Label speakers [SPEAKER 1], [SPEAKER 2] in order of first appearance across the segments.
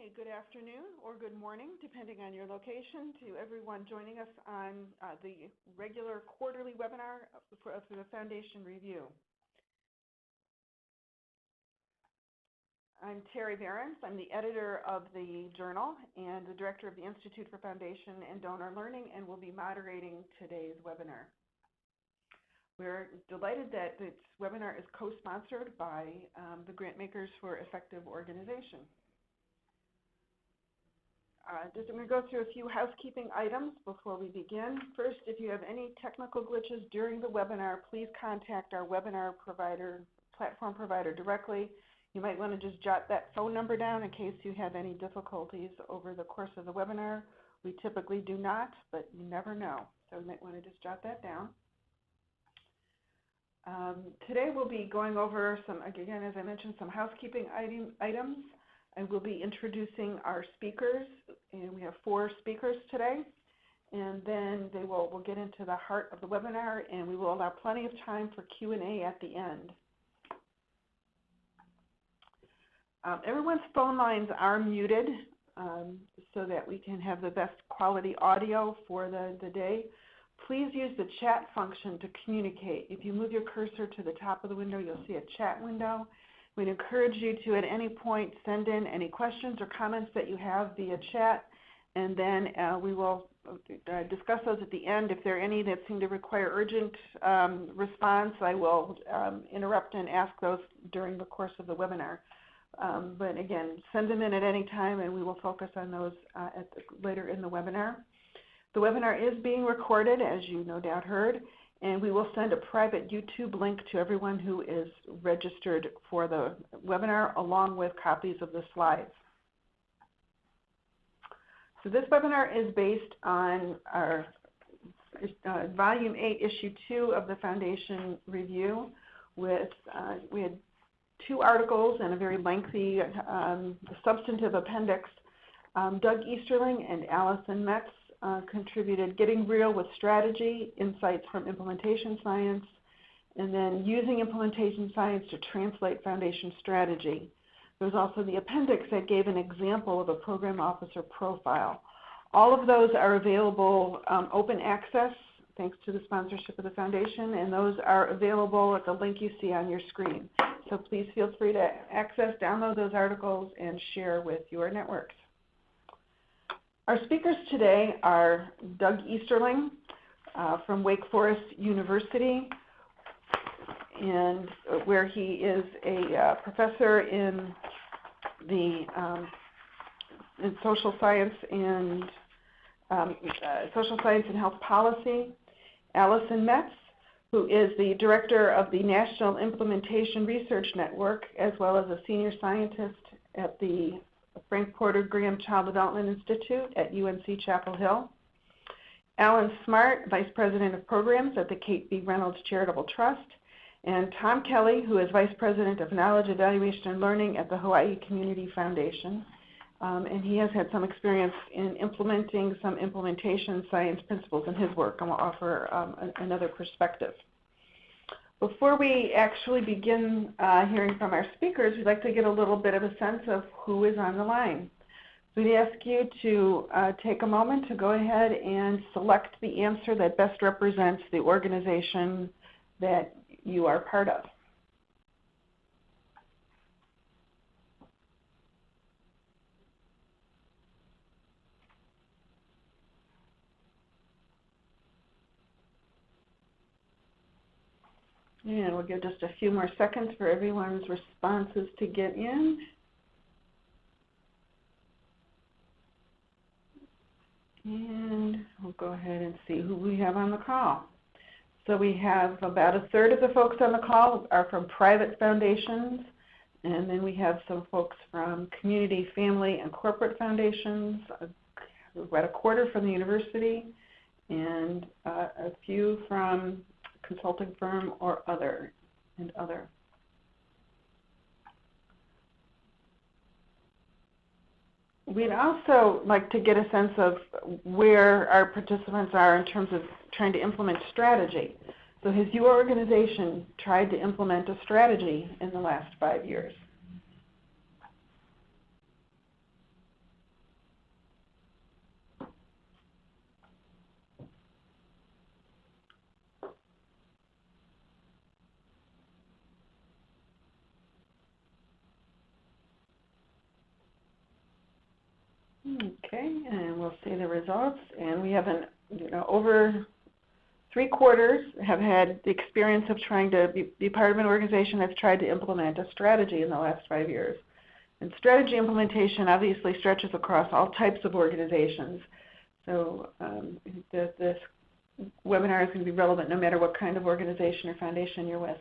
[SPEAKER 1] Hi, good afternoon or good morning, depending on your location, to everyone joining us on the regular quarterly webinar for the Foundation Review. I'm Terry Behrens. I'm the editor of the journal and the director of the Institute for Foundation and Donor Learning, and will be moderating today's webinar. We're delighted that this webinar is co-sponsored by the Grantmakers for Effective Organization. I'm going to go through a few housekeeping items before we begin. First, if you have any technical glitches during the webinar, please contact our webinar platform provider directly. You might want to just jot that phone number down in case you have any difficulties over the course of the webinar. We typically do not, but you never know, so you might want to just jot that down. Today we'll be going over some, again, as I mentioned, some housekeeping items. I will be introducing our speakers, and we have 4 speakers today. And then we'll get into the heart of the webinar, and we will allow plenty of time for Q&A at the end. Everyone's phone lines are muted so that we can have the best quality audio for the day. Please use the chat function to communicate. If you move your cursor to the top of the window, you'll see a chat window. We'd encourage you to, at any point, send in any questions or comments that you have via chat, and then we will discuss those at the end. If there are any that seem to require urgent response, I will interrupt and ask those during the course of the webinar. But again, send them in at any time, and we will focus on those later in the webinar. The webinar is being recorded, as you no doubt heard, and we will send a private YouTube link to everyone who is registered for the webinar, along with copies of the slides. So this webinar is based on our Volume 8, Issue 2 of the Foundation Review. We had 2 articles and a very lengthy substantive appendix. Doug Easterling and Allison Metz contributed Getting Real with Strategy, Insights from Implementation Science, and then Using Implementation Science to Translate Foundation Strategy. There was also the appendix that gave an example of a program officer profile. All of those are available open access, thanks to the sponsorship of the Foundation, and those are available at the link you see on your screen. So please feel free to access, download those articles, and share with your networks. Our speakers today are Doug Easterling from Wake Forest University, and where he is a professor in social science and health policy. Allison Metz, who is the director of the National Implementation Research Network, as well as a senior scientist at the Frank Porter Graham Child Development Institute at UNC Chapel Hill. Alan Smart, Vice President of Programs at the Kate B. Reynolds Charitable Trust. And Tom Kelly, who is Vice President of Knowledge, Evaluation, and Learning at the Hawaii Community Foundation. And he has had some experience in implementing some implementation science principles in his work, and will offer another perspective. Before we actually begin hearing from our speakers, we'd like to get a little bit of a sense of who is on the line. So we'd ask you to take a moment to go ahead and select the answer that best represents the organization that you are part of. And we'll give just a few more seconds for everyone's responses to get in. And we'll go ahead and see who we have on the call. So we have about a third of the folks on the call are from private foundations, and then we have some folks from community, family, and corporate foundations, about a quarter from the university, and a few from consulting firm or other. We'd also like to get a sense of where our participants are in terms of trying to implement strategy. So has your organization tried to implement a strategy in the last 5 years? Okay, and we'll see the results. And we have over 3/4 have had the experience of trying to be part of an organization that's tried to implement a strategy in the last 5 years. And strategy implementation obviously stretches across all types of organizations. So this webinar is going to be relevant no matter what kind of organization or foundation you're with.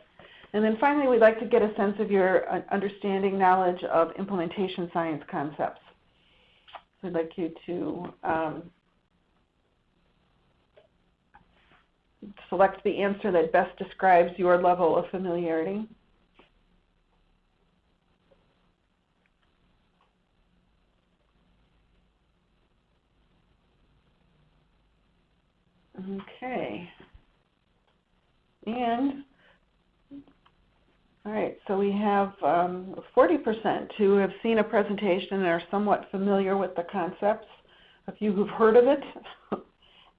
[SPEAKER 1] And then finally, we'd like to get a sense of your understanding, knowledge of implementation science concepts. So I'd like you to select the answer that best describes your level of familiarity. Okay. And, all right, so we have 40% who have seen a presentation and are somewhat familiar with the concepts, a few who've heard of it,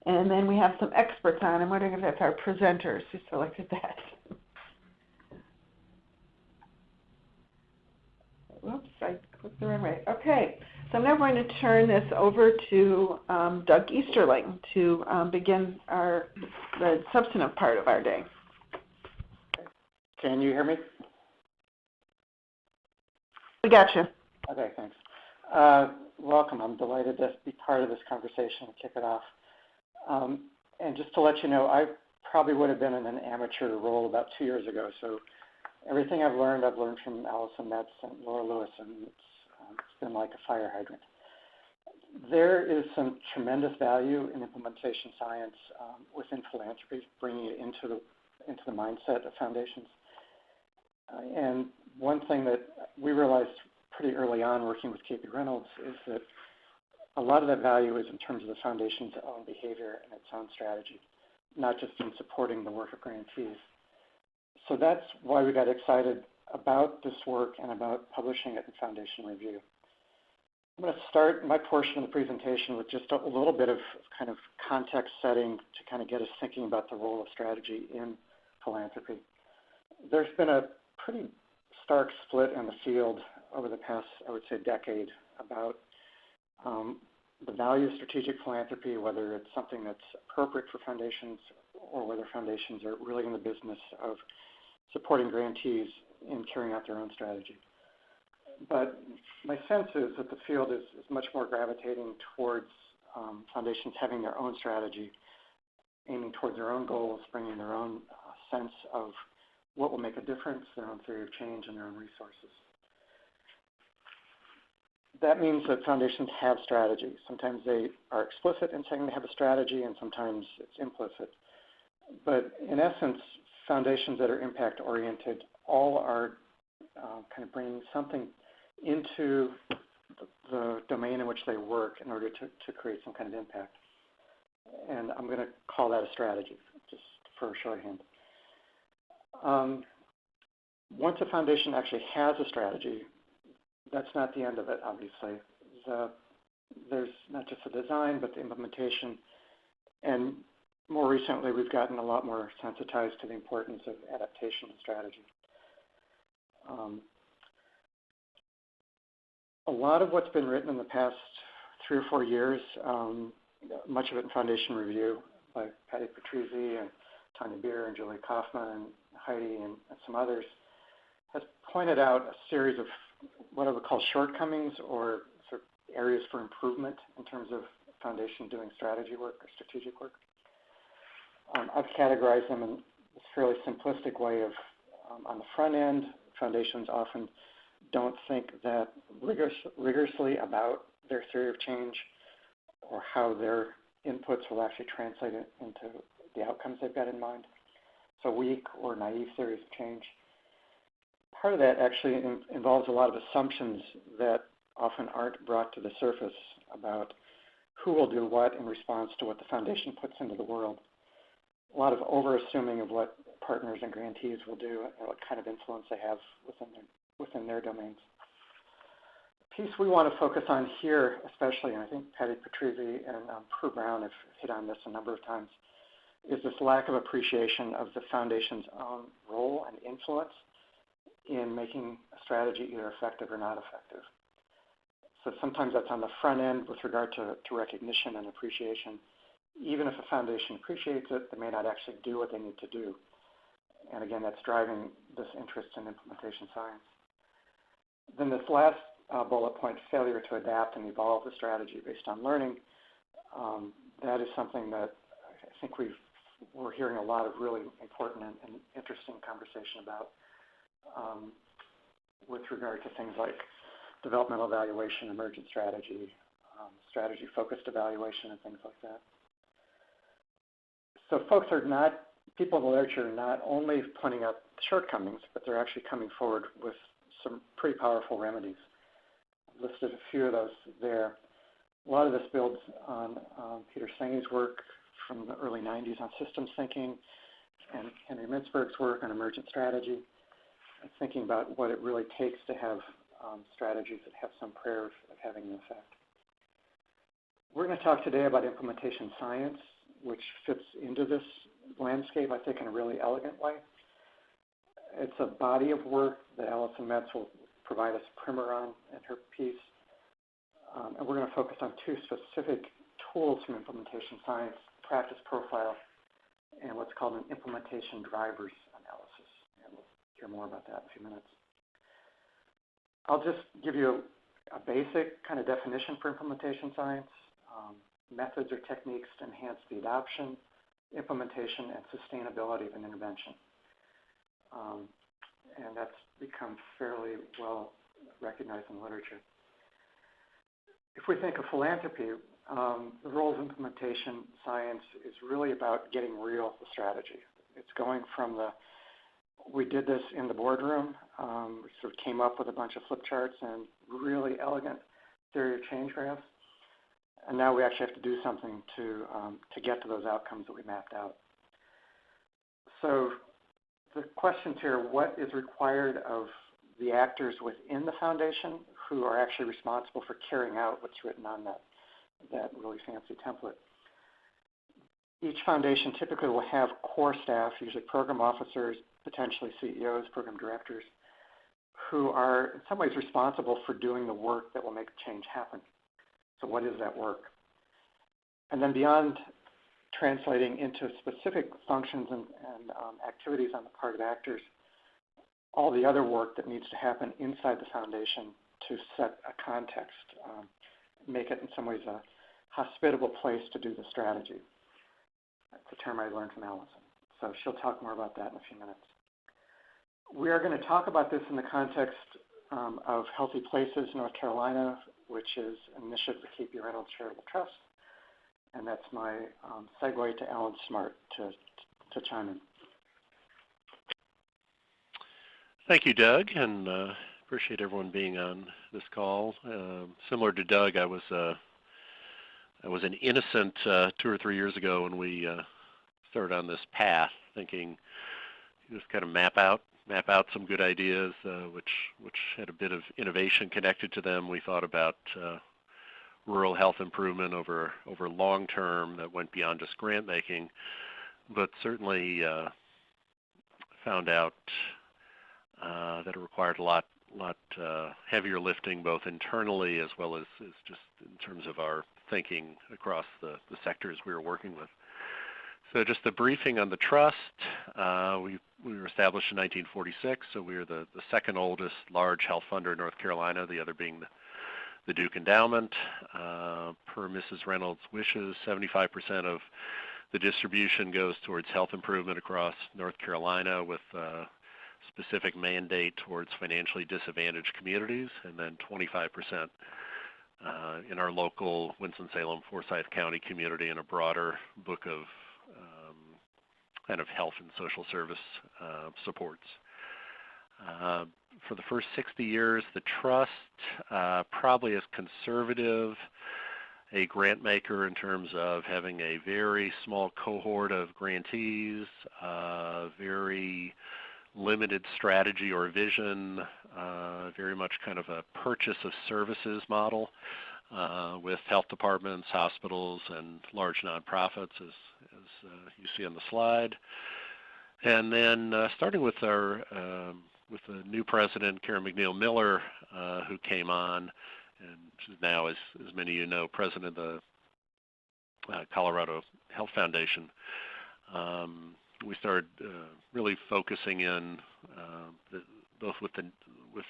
[SPEAKER 1] and then we have some experts on. I'm wondering if that's our presenters who selected that. Whoops, I clicked the wrong way. Okay, so I'm now going to turn this over to Doug Easterling to begin the substantive part of our day.
[SPEAKER 2] Can you hear me?
[SPEAKER 1] We got you.
[SPEAKER 2] Okay, thanks. Welcome. I'm delighted to be part of this conversation and kick it off. And just to let you know, I probably would have been in an amateur role about 2 years ago. So everything I've learned from Allison Metz and Laura Lewis, and it's been like a fire hydrant. There is some tremendous value in implementation science within philanthropy, bringing it into the mindset of foundations. And one thing that we realized pretty early on working with KP Reynolds is that a lot of that value is in terms of the foundation's own behavior and its own strategy, not just in supporting the work of grantees. So that's why we got excited about this work and about publishing it in Foundation Review. I'm going to start my portion of the presentation with just a little bit of kind of context setting to kind of get us thinking about the role of strategy in philanthropy. There's been a pretty stark split in the field over the past, I would say, decade about the value of strategic philanthropy, whether it's something that's appropriate for foundations or whether foundations are really in the business of supporting grantees in carrying out their own strategy. But my sense is that the field is much more gravitating towards foundations having their own strategy, aiming towards their own goals, bringing their own sense of what will make a difference, their own theory of change, and their own resources. That means that foundations have strategy. Sometimes they are explicit in saying they have a strategy, and sometimes it's implicit. But in essence, foundations that are impact-oriented all are kind of bringing something into the domain in which they work in order to create some kind of impact. And I'm going to call that a strategy, just for a shorthand. Once a foundation actually has a strategy, that's not the end of it, obviously. There's not just the design, but the implementation. And more recently, we've gotten a lot more sensitized to the importance of adaptation and strategy. A lot of what's been written in the past 3 or 4 years, much of it in Foundation Review by Patty Patrizzi and Tanya Beer and Julie Kaufman and Heidi and some others, has pointed out a series of what I would call shortcomings or sort of areas for improvement in terms of foundation doing strategy work or strategic work. I've categorized them in this fairly simplistic way of, on the front end, foundations often don't think that rigorously about their theory of change or how their inputs will actually translate into the outcomes they've got in mind. So weak or naive theories of change. Part of that actually involves a lot of assumptions that often aren't brought to the surface about who will do what in response to what the foundation puts into the world. A lot of over-assuming of what partners and grantees will do and what kind of influence they have within their domains. The piece we want to focus on here, especially, and I think Patty Patrizzi and Prue Brown have hit on this a number of times, is this lack of appreciation of the foundation's own role and influence in making a strategy either effective or not effective. So sometimes that's on the front end with regard to recognition and appreciation. Even if a foundation appreciates it, they may not actually do what they need to do. And again, that's driving this interest in implementation science. Then this last bullet point, failure to adapt and evolve the strategy based on learning, that is something that I think we're hearing a lot of really important and interesting conversation about with regard to things like developmental evaluation, emergent strategy, strategy-focused evaluation, and things like that. So folks are not, people in the literature are not only pointing out shortcomings, but they're actually coming forward with some pretty powerful remedies. I've listed a few of those there. A lot of this builds on Peter Senge's work from the early 90s on systems thinking and Henry Mintzberg's work on emergent strategy, and thinking about what it really takes to have strategies that have some prayer of having an effect. We're going to talk today about implementation science, which fits into this landscape, I think, in a really elegant way. It's a body of work that Allison Metz will provide us a primer on in her piece. And we're going to focus on two specific tools from implementation science, practice profile, and what's called an implementation drivers analysis. And we'll hear more about that in a few minutes. I'll just give you a basic kind of definition for implementation science, methods or techniques to enhance the adoption, implementation, and sustainability of an intervention. And that's become fairly well recognized in the literature. If we think of philanthropy, the role of implementation science is really about getting real with strategy. It's going from we did this in the boardroom, we sort of came up with a bunch of flip charts and really elegant theory of change graphs, and now we actually have to do something to get to those outcomes that we mapped out. So the questions here, what is required of the actors within the foundation who are actually responsible for carrying out what's written on that really fancy template? Each foundation typically will have core staff, usually program officers, potentially CEOs, program directors, who are in some ways responsible for doing the work that will make change happen. So what is that work? And then beyond translating into specific functions and activities on the part of actors, all the other work that needs to happen inside the foundation to set a context, make it in some ways a hospitable place to do the strategy. That's a term I learned from Allison. So she'll talk more about that in a few minutes. We are going to talk about this in the context of Healthy Places, North Carolina, which is an initiative of the Reynolds Charitable Trust. And that's my segue to Alan Smart to chime in.
[SPEAKER 3] Thank you, Doug, and appreciate everyone being on this call. Similar to Doug, I was an innocent 2 or 3 years ago when we started on this path, thinking just kind of map out some good ideas, which had a bit of innovation connected to them. We thought about rural health improvement over long term that went beyond just grant making, but certainly found out that it required a lot heavier lifting, both internally as well as just in terms of our thinking across the sectors we were working with. So just a briefing on the trust. We were established in 1946, so we are the second oldest large health funder in North Carolina, the other being the Duke Endowment. Per Mrs. Reynolds' wishes, 75% of the distribution goes towards health improvement across North Carolina, with specific mandate towards financially disadvantaged communities, and then 25% in our local Winston-Salem, Forsyth County community, and a broader book of kind of health and social service supports. For the first 60 years, the trust probably is conservative, a grant maker in terms of having a very small cohort of grantees, very limited strategy or vision, very much kind of a purchase of services model with health departments, hospitals, and large nonprofits, as you see on the slide. And then starting with our with the new president, Karen McNeil Miller, who came on, and she's now, as many of you know, president of the Colorado Health Foundation. We started really focusing in both with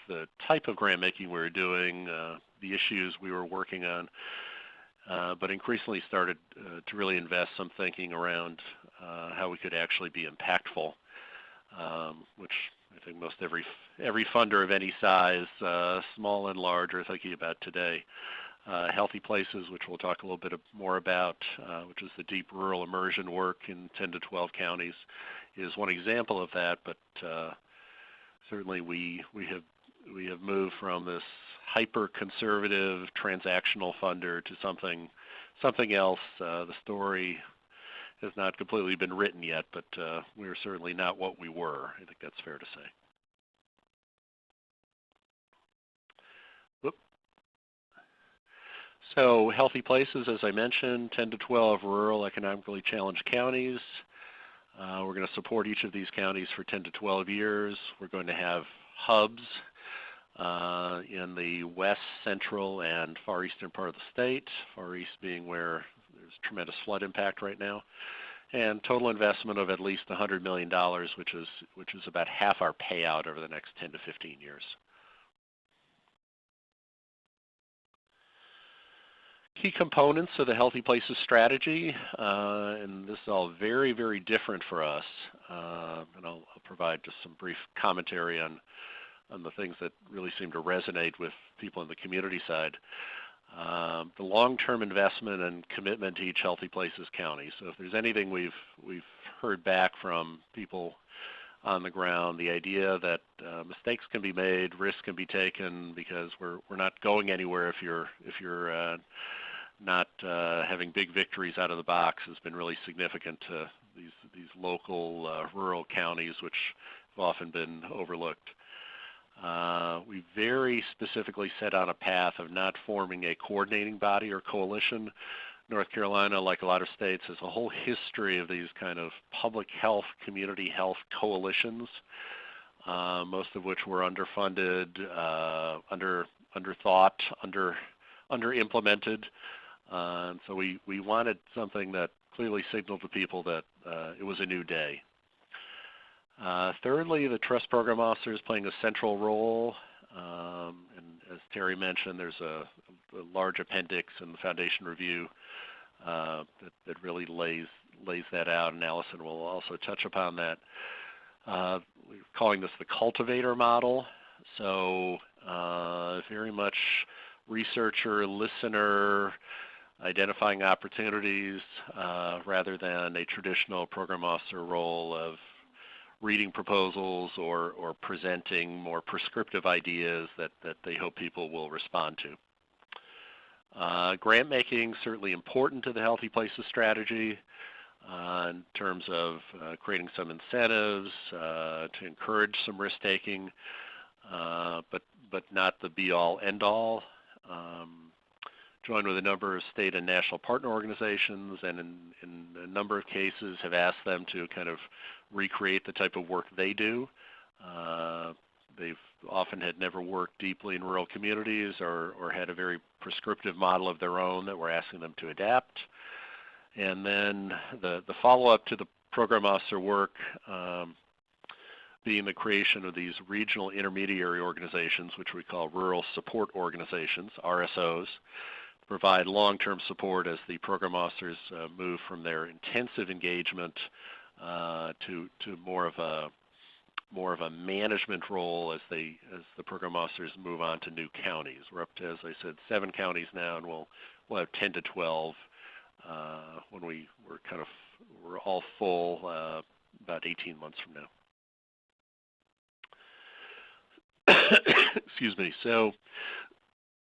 [SPEAKER 3] the type of grant making we were doing, the issues we were working on, but increasingly started to really invest some thinking around how we could actually be impactful, which I think most every funder of any size, small and large, are thinking about today. Healthy Places, which we'll talk a little bit more about, which is the deep rural immersion work in 10 to 12 counties, is one example of that. But certainly we have moved from this hyper-conservative transactional funder to something else. The story has not completely been written yet, but we're certainly not what we were. I think that's fair to say. So Healthy Places, as I mentioned, 10 to 12 rural economically challenged counties. We're going to support each of these counties for 10 to 12 years. We're going to have hubs in the west, central, and far eastern part of the state, far east being where there's tremendous flood impact right now, and total investment of at least $100 million, which is about half our payout over the next 10 to 15 years. Key components of the Healthy Places strategy, and this is all very, very different for us, and I'll provide just some brief commentary on the things that really seem to resonate with people in the community side. The long-term investment and commitment to each Healthy Places county. So if there's anything we've heard back from people on the ground, the idea that mistakes can be made, risks can be taken, because we're not going anywhere if you're not having big victories out of the box, has been really significant to these local rural counties, which have often been overlooked. We very specifically set on a path of not forming a coordinating body or coalition. North Carolina, like a lot of states, has a whole history of these kind of public health, community health coalitions, most of which were underfunded, underthought, under-implemented. And so we wanted something that clearly signaled to people that it was a new day. Thirdly, the trust program officer is playing a central role. And as Terry mentioned, there's a large appendix in the foundation review that really lays that out, and Allison will also touch upon that. We're calling this the cultivator model. So very much researcher, listener, identifying opportunities rather than a traditional program officer role of reading proposals or presenting more prescriptive ideas that they hope people will respond to. Grant making, certainly important to the Healthy Places strategy in terms of creating some incentives to encourage some risk taking, but not the be-all, end-all. Joined with a number of state and national partner organizations, and in a number of cases have asked them to kind of recreate the type of work they do. They've often had never worked deeply in rural communities or had a very prescriptive model of their own that we're asking them to adapt. And then the follow-up to the program officer work being the creation of these regional intermediary organizations, which we call rural support organizations, RSOs, to provide long-term support as the program officers move from their intensive engagement to more of a management role as the program officers move on to new counties. We're up to, as I said, 7 counties now, and we'll have 10 to 12 when we're all full about 18 months from now. Excuse me. So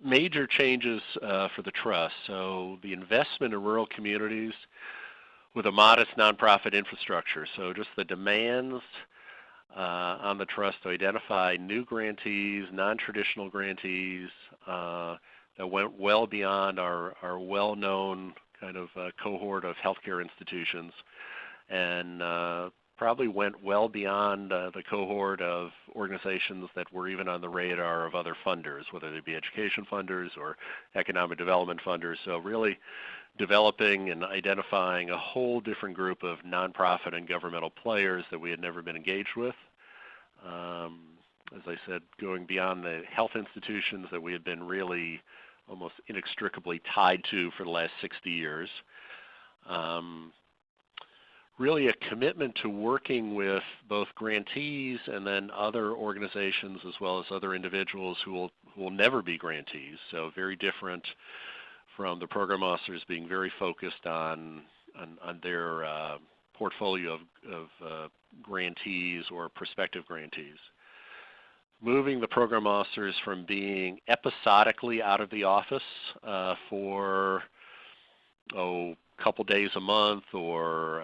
[SPEAKER 3] major changes for the trust. So the investment in rural communities with a modest nonprofit infrastructure. So just the demands on the trust to identify new grantees, non-traditional grantees that went well beyond our well-known kind of cohort of healthcare institutions, and probably went well beyond the cohort of organizations that were even on the radar of other funders, whether they be education funders or economic development funders. So really developing and identifying a whole different group of nonprofit and governmental players that we had never been engaged with. As I said, going beyond the health institutions that we had been really almost inextricably tied to for the last 60 years. Really a commitment to working with both grantees and then other organizations as well as other individuals who will never be grantees. So very different from the program officers being very focused on their portfolio of grantees or prospective grantees. Moving the program officers from being episodically out of the office for a couple days a month or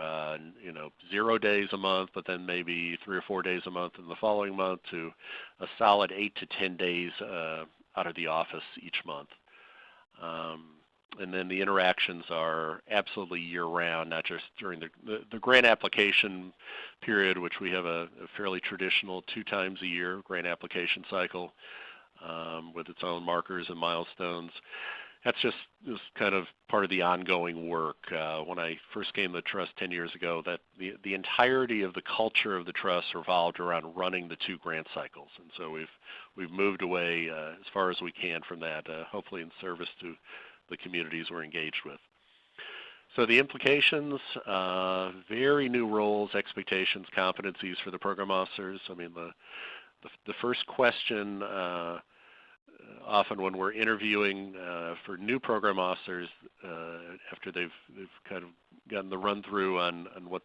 [SPEAKER 3] 0 days a month, but then maybe 3 or 4 days a month in the following month, to a solid 8 to 10 days out of the office each month. And then the interactions are absolutely year-round, not just during the grant application period, which we have a fairly traditional 2 times a year grant application cycle with its own markers and milestones. That's just kind of part of the ongoing work. When I first came to the trust 10 years ago, that the entirety of the culture of the trust revolved around running the 2 grant cycles, and so we've moved away as far as we can from that, hopefully in service to the communities we're engaged with. So the implications, very new roles, expectations, competencies for the program officers. I mean, the first question often when we're interviewing for new program officers after they've kind of gotten the run through on what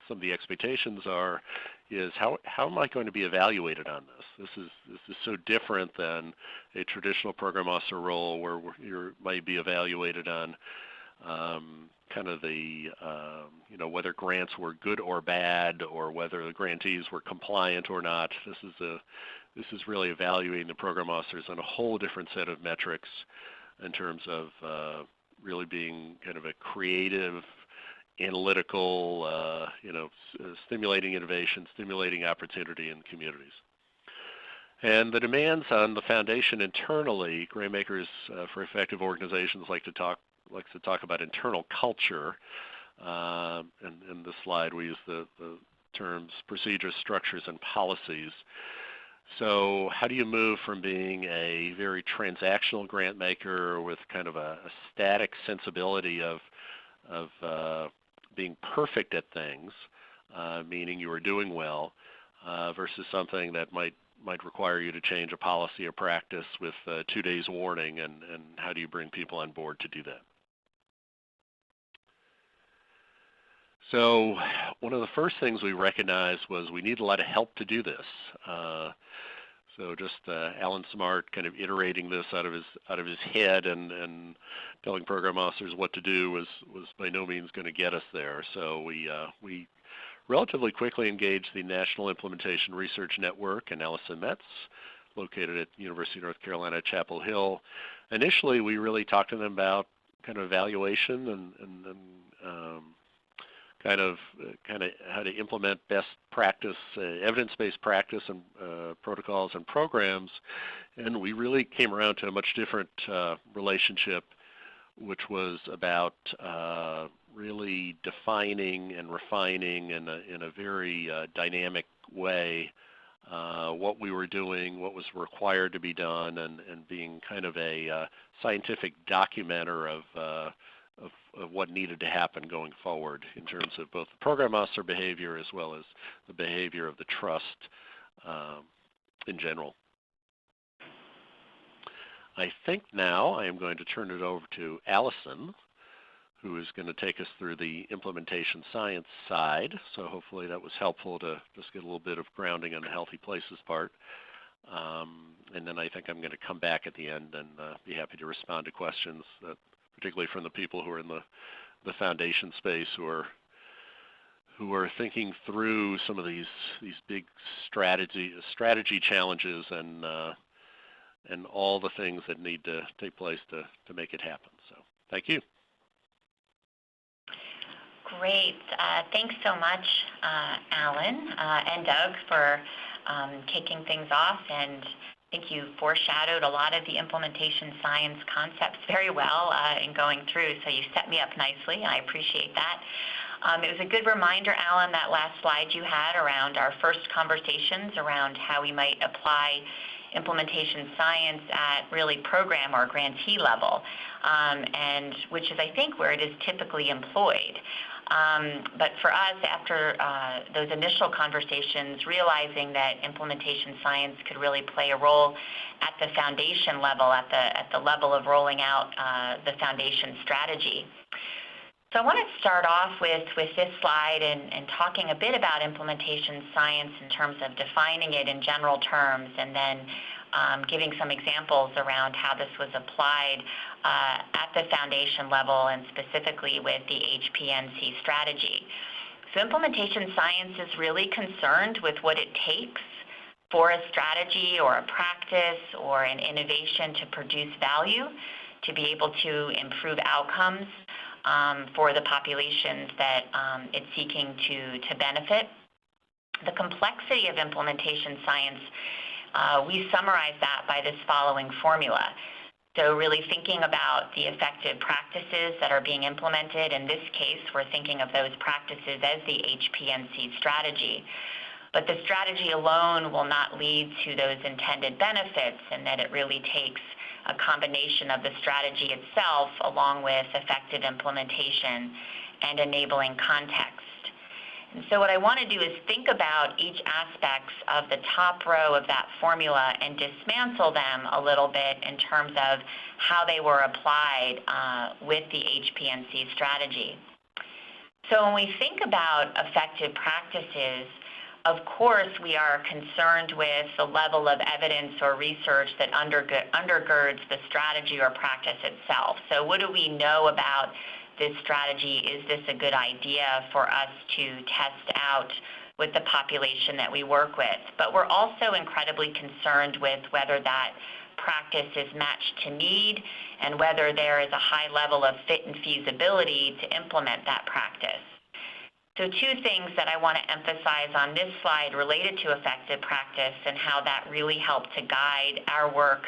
[SPEAKER 3] some of the expectations are, is how am I going to be evaluated on this? This is so different than a traditional program officer role where you might be evaluated on kind of the whether grants were good or bad, or whether the grantees were compliant or not. This is really evaluating the program officers on a whole different set of metrics in terms of really being kind of a creative, analytical, stimulating innovation, stimulating opportunity in communities. And the demands on the foundation internally, Grantmakers for Effective Organizations likes to talk about internal culture. In this slide, we use the terms procedures, structures, and policies. So how do you move from being a very transactional grant maker with kind of a static sensibility of being perfect at things, meaning you are doing well, versus something that might require you to change a policy or practice with 2 days warning, and how do you bring people on board to do that? So one of the first things we recognized was we need a lot of help to do this. So just Alan Smart kind of iterating this out of his head and telling program officers what to do was by no means going to get us there. So we relatively quickly engaged the National Implementation Research Network and Allison Metz, located at University of North Carolina, Chapel Hill. Initially, we really talked to them about kind of evaluation and kind of how to implement best practice, evidence-based practice and protocols and programs. And we really came around to a much different relationship, which was about really defining and refining in a very dynamic way what we were doing, what was required to be done, and being kind of a scientific documenter of what needed to happen going forward in terms of both the program officer behavior as well as the behavior of the trust in general. I think now I am going to turn it over to Allison, who is going to take us through the implementation science side. So hopefully that was helpful to just get a little bit of grounding on the healthy places part. And then I think I'm going to come back at the end and be happy to respond to questions, particularly from the people who are in the foundation space, who are thinking through some of these big strategy challenges and all the things that need to take place to make it happen. So thank you.
[SPEAKER 4] Great. Thanks so much, Alan and Doug, for kicking things off. And I think you foreshadowed a lot of the implementation science concepts very well in going through, so you set me up nicely, and I appreciate that. It was a good reminder, Alan, that last slide you had around our first conversations around how we might apply implementation science at really program or grantee level, and which is, I think, where it is typically employed. But for us, after those initial conversations, realizing that implementation science could really play a role at the foundation level, at the level of rolling out the foundation strategy. So I want to start off with this slide and talking a bit about implementation science in terms of defining it in general terms, and then giving some examples around how this was applied at the foundation level and specifically with the HPNC strategy. So implementation science is really concerned with what it takes for a strategy or a practice or an innovation to produce value, to be able to improve outcomes for the populations that it's seeking to benefit. The complexity of implementation science, we summarize that by this following formula. So really thinking about the effective practices that are being implemented. In this case, we're thinking of those practices as the HPNC strategy. But the strategy alone will not lead to those intended benefits, and that it really takes a combination of the strategy itself along with effective implementation and enabling context. And so what I want to do is think about each aspect of the top row of that formula and dismantle them a little bit in terms of how they were applied with the HPNC strategy. So when we think about effective practices, of course, we are concerned with the level of evidence or research that undergirds the strategy or practice itself. So what do we know about this strategy? Is this a good idea for us to test out with the population that we work with? But we're also incredibly concerned with whether that practice is matched to need and whether there is a high level of fit and feasibility to implement that practice. So two things that I want to emphasize on this slide related to effective practice and how that really helped to guide our work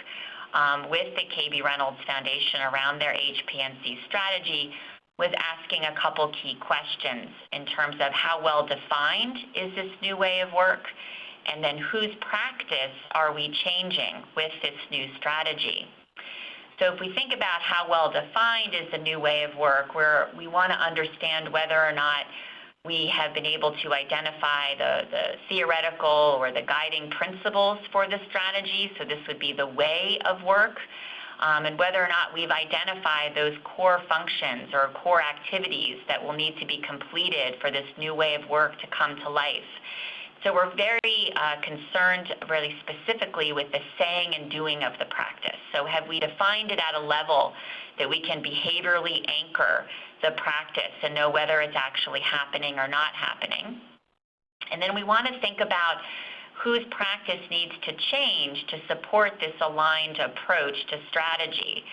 [SPEAKER 4] with the KB Reynolds Foundation around their HPNC strategy was asking a couple key questions in terms of how well defined is this new way of work, and then whose practice are we changing with this new strategy. So if we think about how well defined is the new way of work, we want to understand whether or not we have been able to identify the theoretical or the guiding principles for the strategy. So this would be the way of work, and whether or not we've identified those core functions or core activities that will need to be completed for this new way of work to come to life. So we're very concerned really specifically with the saying and doing of the practice. So have we defined it at a level that we can behaviorally anchor the practice and know whether it's actually happening or not happening? And then we want to think about whose practice needs to change to support this aligned approach to strategy.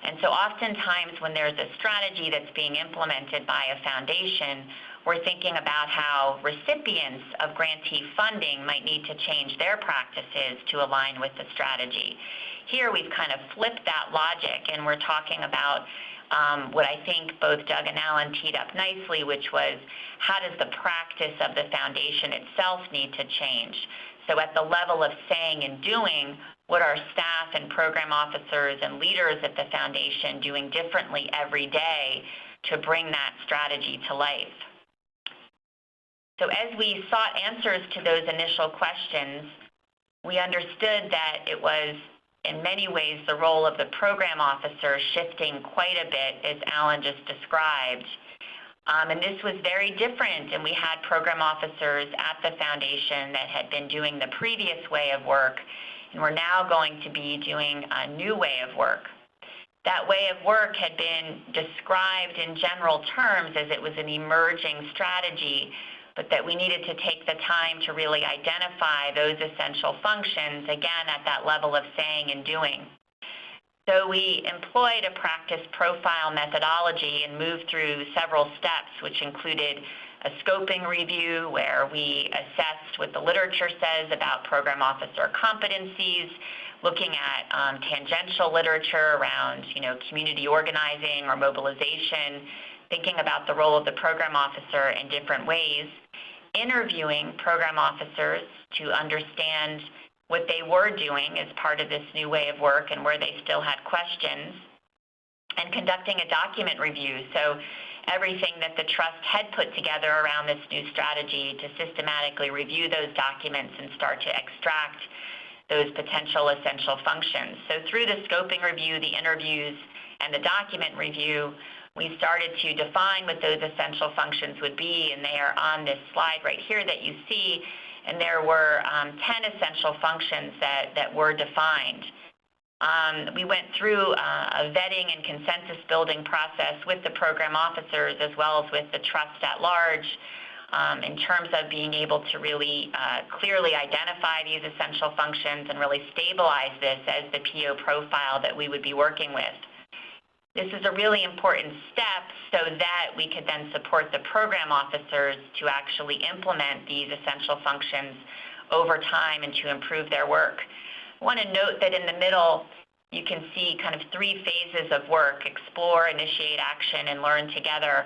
[SPEAKER 4] And so oftentimes when there's a strategy that's being implemented by a foundation, we're thinking about how recipients of grantee funding might need to change their practices to align with the strategy. Here we've kind of flipped that logic, and we're talking about what I think both Doug and Alan teed up nicely, which was how does the practice of the foundation itself need to change? So at the level of saying and doing, what are staff and program officers and leaders at the foundation doing differently every day to bring that strategy to life? So as we sought answers to those initial questions, we understood that it was in many ways the role of the program officer shifting quite a bit, as Alan just described. And this was very different, and we had program officers at the foundation that had been doing the previous way of work, and we're now going to be doing a new way of work. That way of work had been described in general terms as it was an emerging strategy, but that we needed to take the time to really identify those essential functions, again, at that level of saying and doing. So we employed a practice profile methodology and moved through several steps, which included a scoping review where we assessed what the literature says about program officer competencies, looking at tangential literature around, community organizing or mobilization, thinking about the role of the program officer in different ways, interviewing program officers to understand what they were doing as part of this new way of work and where they still had questions, and conducting a document review. So everything that the trust had put together around this new strategy to systematically review those documents and start to extract those potential essential functions. So through the scoping review, the interviews, and the document review, we started to define what those essential functions would be, and they are on this slide right here that you see. And there were 10 essential functions that were defined. We went through a vetting and consensus building process with the program officers as well as with the trust at large in terms of being able to really clearly identify these essential functions and really stabilize this as the PO profile that we would be working with. This is a really important step so that we could then support the program officers to actually implement these essential functions over time and to improve their work. I want to note that in the middle, you can see kind of 3 phases of work: explore, initiate action, and learn together.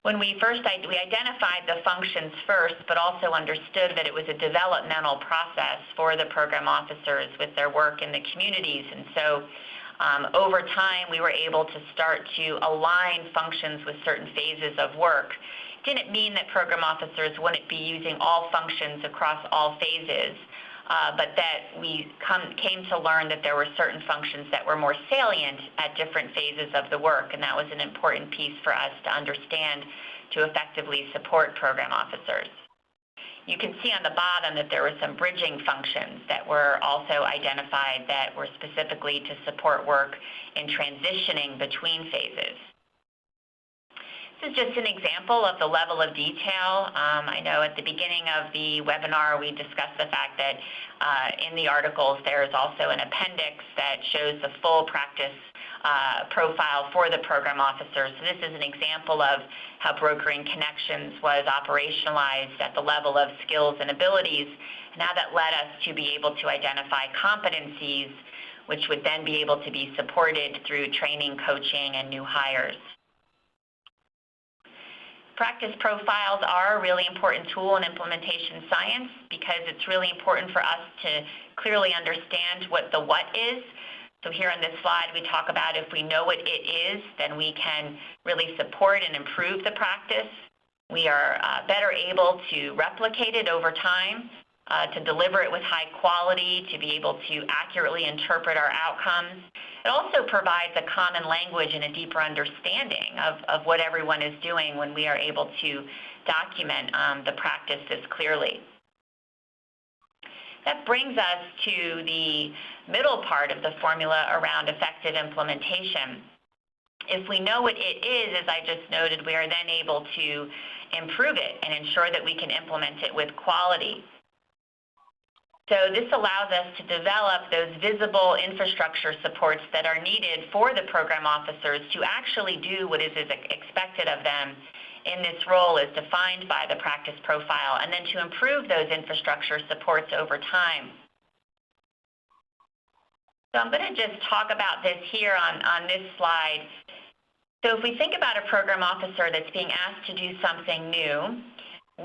[SPEAKER 4] When we identified the functions first, but also understood that it was a developmental process for the program officers with their work in the communities. And so over time, we were able to start to align functions with certain phases of work. It didn't mean that program officers wouldn't be using all functions across all phases, but that we came to learn that there were certain functions that were more salient at different phases of the work, and that was an important piece for us to understand to effectively support program officers. You can see on the bottom that there were some bridging functions that were also identified that were specifically to support work in transitioning between phases. This is just an example of the level of detail. I know at the beginning of the webinar we discussed the fact that in the articles there is also an appendix that shows the full practice profile for the program officers. So this is an example of how brokering connections was operationalized at the level of skills and abilities, and how that led us to be able to identify competencies, which would then be able to be supported through training, coaching, and new hires. Practice profiles are a really important tool in implementation science because it's really important for us to clearly understand what the what is. So here on this slide, we talk about if we know what it is, then we can really support and improve the practice. We are better able to replicate it over time, to deliver it with high quality, to be able to accurately interpret our outcomes. It also provides a common language and a deeper understanding of what everyone is doing when we are able to document the practices clearly. That brings us to the middle part of the formula around effective implementation. If we know what it is, as I just noted, we are then able to improve it and ensure that we can implement it with quality. So this allows us to develop those visible infrastructure supports that are needed for the program officers to actually do what is expected of them in this role as defined by the practice profile, and then to improve those infrastructure supports over time. So I'm going to just talk about this here on this slide. So if we think about a program officer that's being asked to do something new,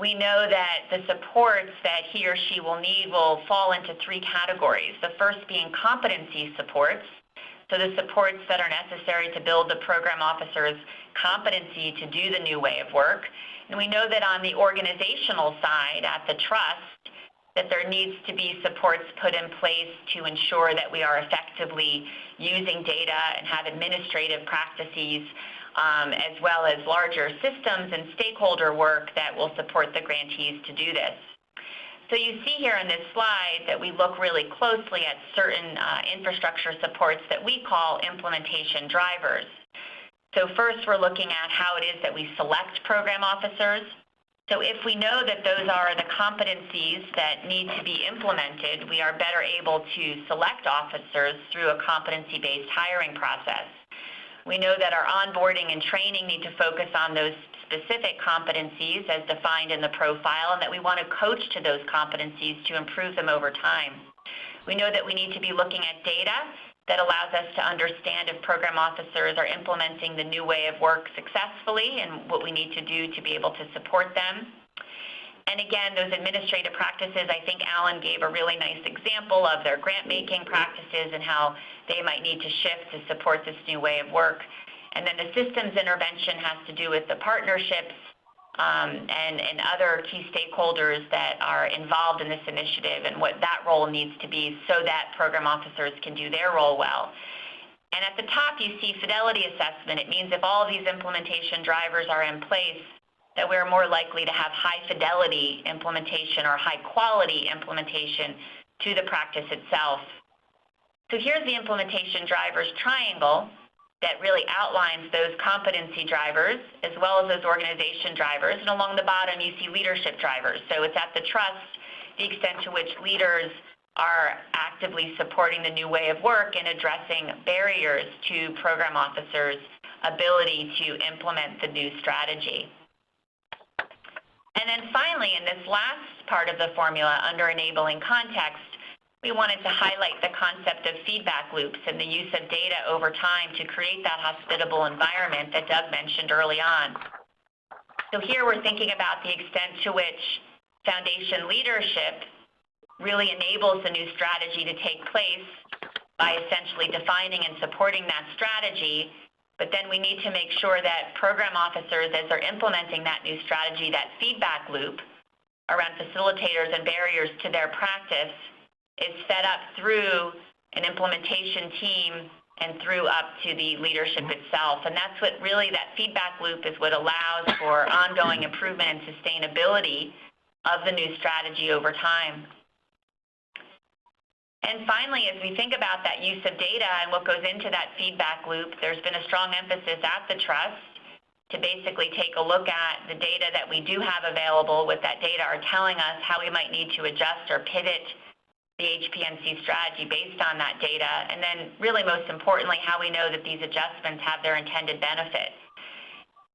[SPEAKER 4] we know that the supports that he or she will need will fall into 3 categories. The first being competency supports, so the supports that are necessary to build the program officer's competency to do the new way of work. And we know that on the organizational side at the trust, that there needs to be supports put in place to ensure that we are effectively using data and have administrative practices, as well as larger systems and stakeholder work that will support the grantees to do this. So you see here on this slide that we look really closely at certain infrastructure supports that we call implementation drivers. So first we're looking at how it is that we select program officers. So if we know that those are the competencies that need to be implemented, we are better able to select officers through a competency-based hiring process. We know that our onboarding and training need to focus on those specific competencies as defined in the profile, and that we want to coach to those competencies to improve them over time. We know that we need to be looking at data that allows us to understand if program officers are implementing the new way of work successfully and what we need to do to be able to support them. And again, those administrative practices, I think Alan gave a really nice example of their grant-making practices and how they might need to shift to support this new way of work. And then the systems intervention has to do with the partnerships and other key stakeholders that are involved in this initiative and what that role needs to be so that program officers can do their role well. And at the top, you see fidelity assessment. It means if all of these implementation drivers are in place, that we're more likely to have high fidelity implementation or high quality implementation to the practice itself. So here's the implementation drivers triangle that really outlines those competency drivers as well as those organization drivers. And along the bottom, you see leadership drivers. So it's at the trust, the extent to which leaders are actively supporting the new way of work and addressing barriers to program officers' ability to implement the new strategy. And then finally, in this last part of the formula, under enabling context, we wanted to highlight the concept of feedback loops and the use of data over time to create that hospitable environment that Doug mentioned early on. So here we're thinking about the extent to which foundation leadership really enables the new strategy to take place by essentially defining and supporting that strategy. But then we need to make sure that program officers, as they're implementing that new strategy, that feedback loop around facilitators and barriers to their practice is set up through an implementation team and through up to the leadership itself. And that's what really, that feedback loop is what allows for ongoing improvement and sustainability of the new strategy over time. And finally, as we think about that use of data and what goes into that feedback loop, there's been a strong emphasis at the trust to basically take a look at the data that we do have available. What that data are telling us, how we might need to adjust or pivot the HPNC strategy based on that data, and then really most importantly, how we know that these adjustments have their intended benefit.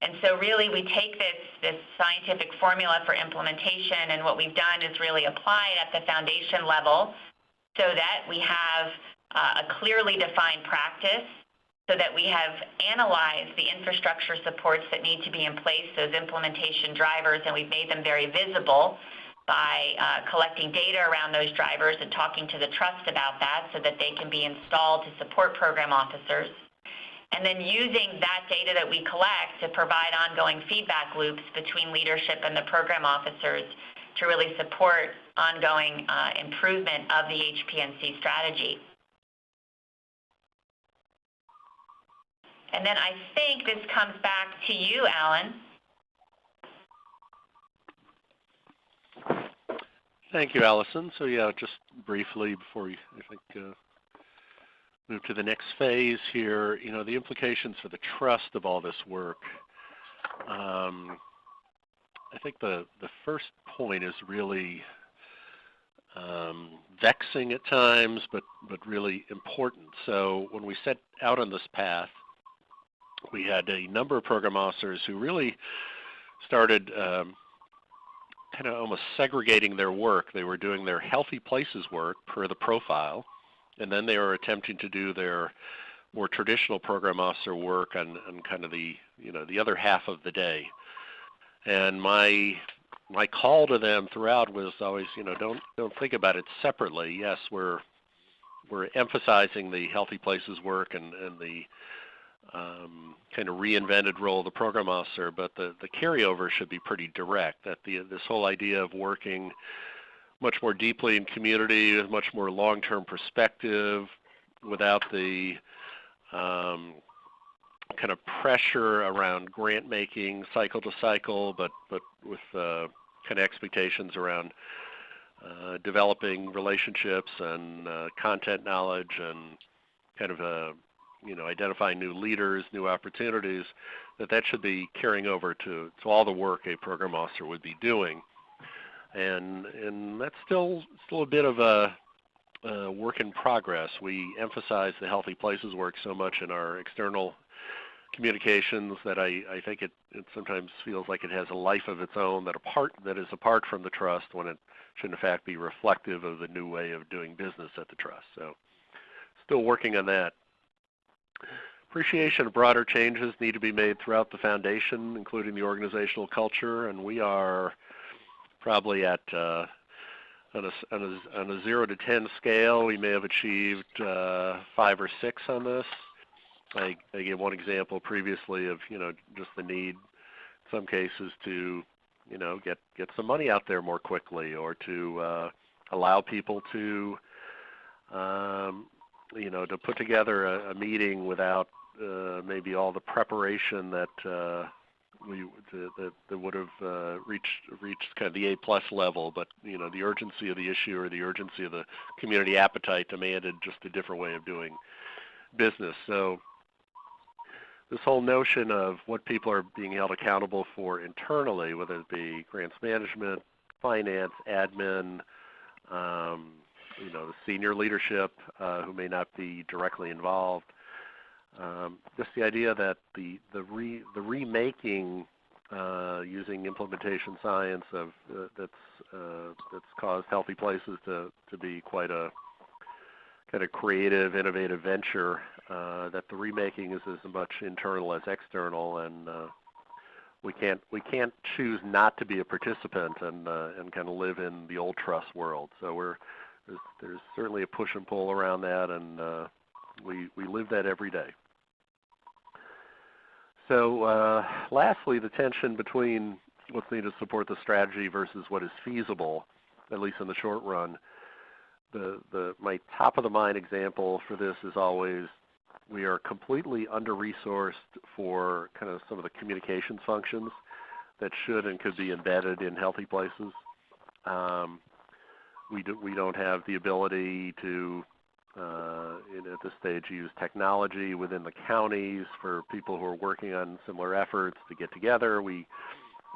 [SPEAKER 4] And so really we take this scientific formula for implementation, and what we've done is really apply it at the foundation level so that we have a clearly defined practice, so that we have analyzed the infrastructure supports that need to be in place, those implementation drivers, and we've made them very visible by collecting data around those drivers and talking to the trust about that so that they can be installed to support program officers. And then using that data that we collect to provide ongoing feedback loops between leadership and the program officers to really support ongoing improvement of the HPNC strategy. And then I think this comes back to you, Alan.
[SPEAKER 3] Thank you, Allison. So yeah, just briefly before we, I think, move to the next phase here, you know, the implications for the trust of all this work. I think the first point is really vexing at times, but really important. So when we set out on this path, we had a number of program officers who really started kind of almost segregating their work. They were doing their healthy places work per the profile, and then they were attempting to do their more traditional program officer work on kind of the, you know, the other half of the day. And my call to them throughout was always, you know, don't think about it separately. Yes, we're emphasizing the healthy places work and the kind of reinvented role of the program officer, but the carryover should be pretty direct, that this whole idea of working much more deeply in community, with much more long-term perspective, without the kind of pressure around grant making cycle to cycle, but with kind of expectations around developing relationships and content knowledge and kind of identifying new leaders, new opportunities, that should be carrying over to all the work a program officer would be doing. And that's still a bit of a work in progress. We emphasize the healthy places work so much in our external communications that I think it sometimes feels like it has a life of its own that is apart from the trust, when it should in fact be reflective of the new way of doing business at the trust. So still working on that. Appreciation of broader changes need to be made throughout the foundation, including the organizational culture, and we are probably at on a 0 to 10 scale, we may have achieved 5 or 6 on this. I gave one example previously of just the need, in some cases, to get some money out there more quickly, or to allow people to to put together a meeting without maybe all the preparation that that would have reached kind of the A+ level, but the urgency of the issue or the urgency of the community appetite demanded just a different way of doing business. So this whole notion of what people are being held accountable for internally, whether it be grants management, finance, admin, the senior leadership who may not be directly involved. Just the idea that the remaking using implementation science that's caused Healthy Places to be quite a kind of creative, innovative venture, that the remaking is as much internal as external, and we can't choose not to be a participant and kind of live in the old trust world. So there's certainly a push and pull around that, and we live that every day. So lastly, the tension between what's needed to support the strategy versus what is feasible, at least in the short run. My top of the mind example for this is always, we are completely under-resourced for kind of some of the communications functions that should and could be embedded in Healthy Places. We don't have the ability to at this stage use technology within the counties for people who are working on similar efforts to get together.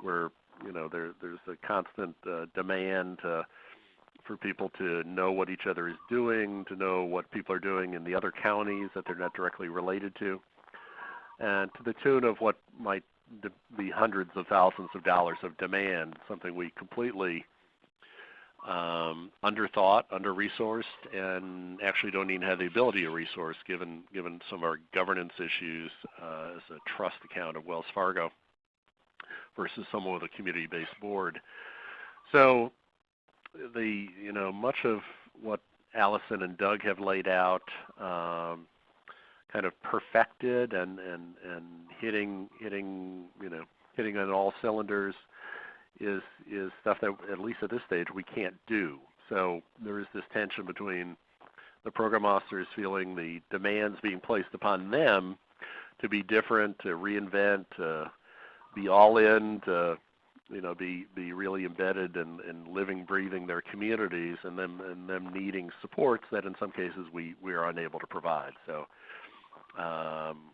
[SPEAKER 3] There's a constant demand for people to know what each other is doing, to know what people are doing in the other counties that they're not directly related to, and to the tune of what might be hundreds of thousands of dollars of demand, something we completely underthought, under-resourced, and actually don't even have the ability to resource given some of our governance issues as a trust account of Wells Fargo versus someone with a community-based board. So much of what Allison and Doug have laid out, kind of perfected and hitting on all cylinders, is stuff that, at least at this stage, we can't do. So there is this tension between the program officers feeling the demands being placed upon them to be different, to reinvent, to be all in, to be really embedded and living, breathing their communities, and them needing supports that in some cases we are unable to provide. So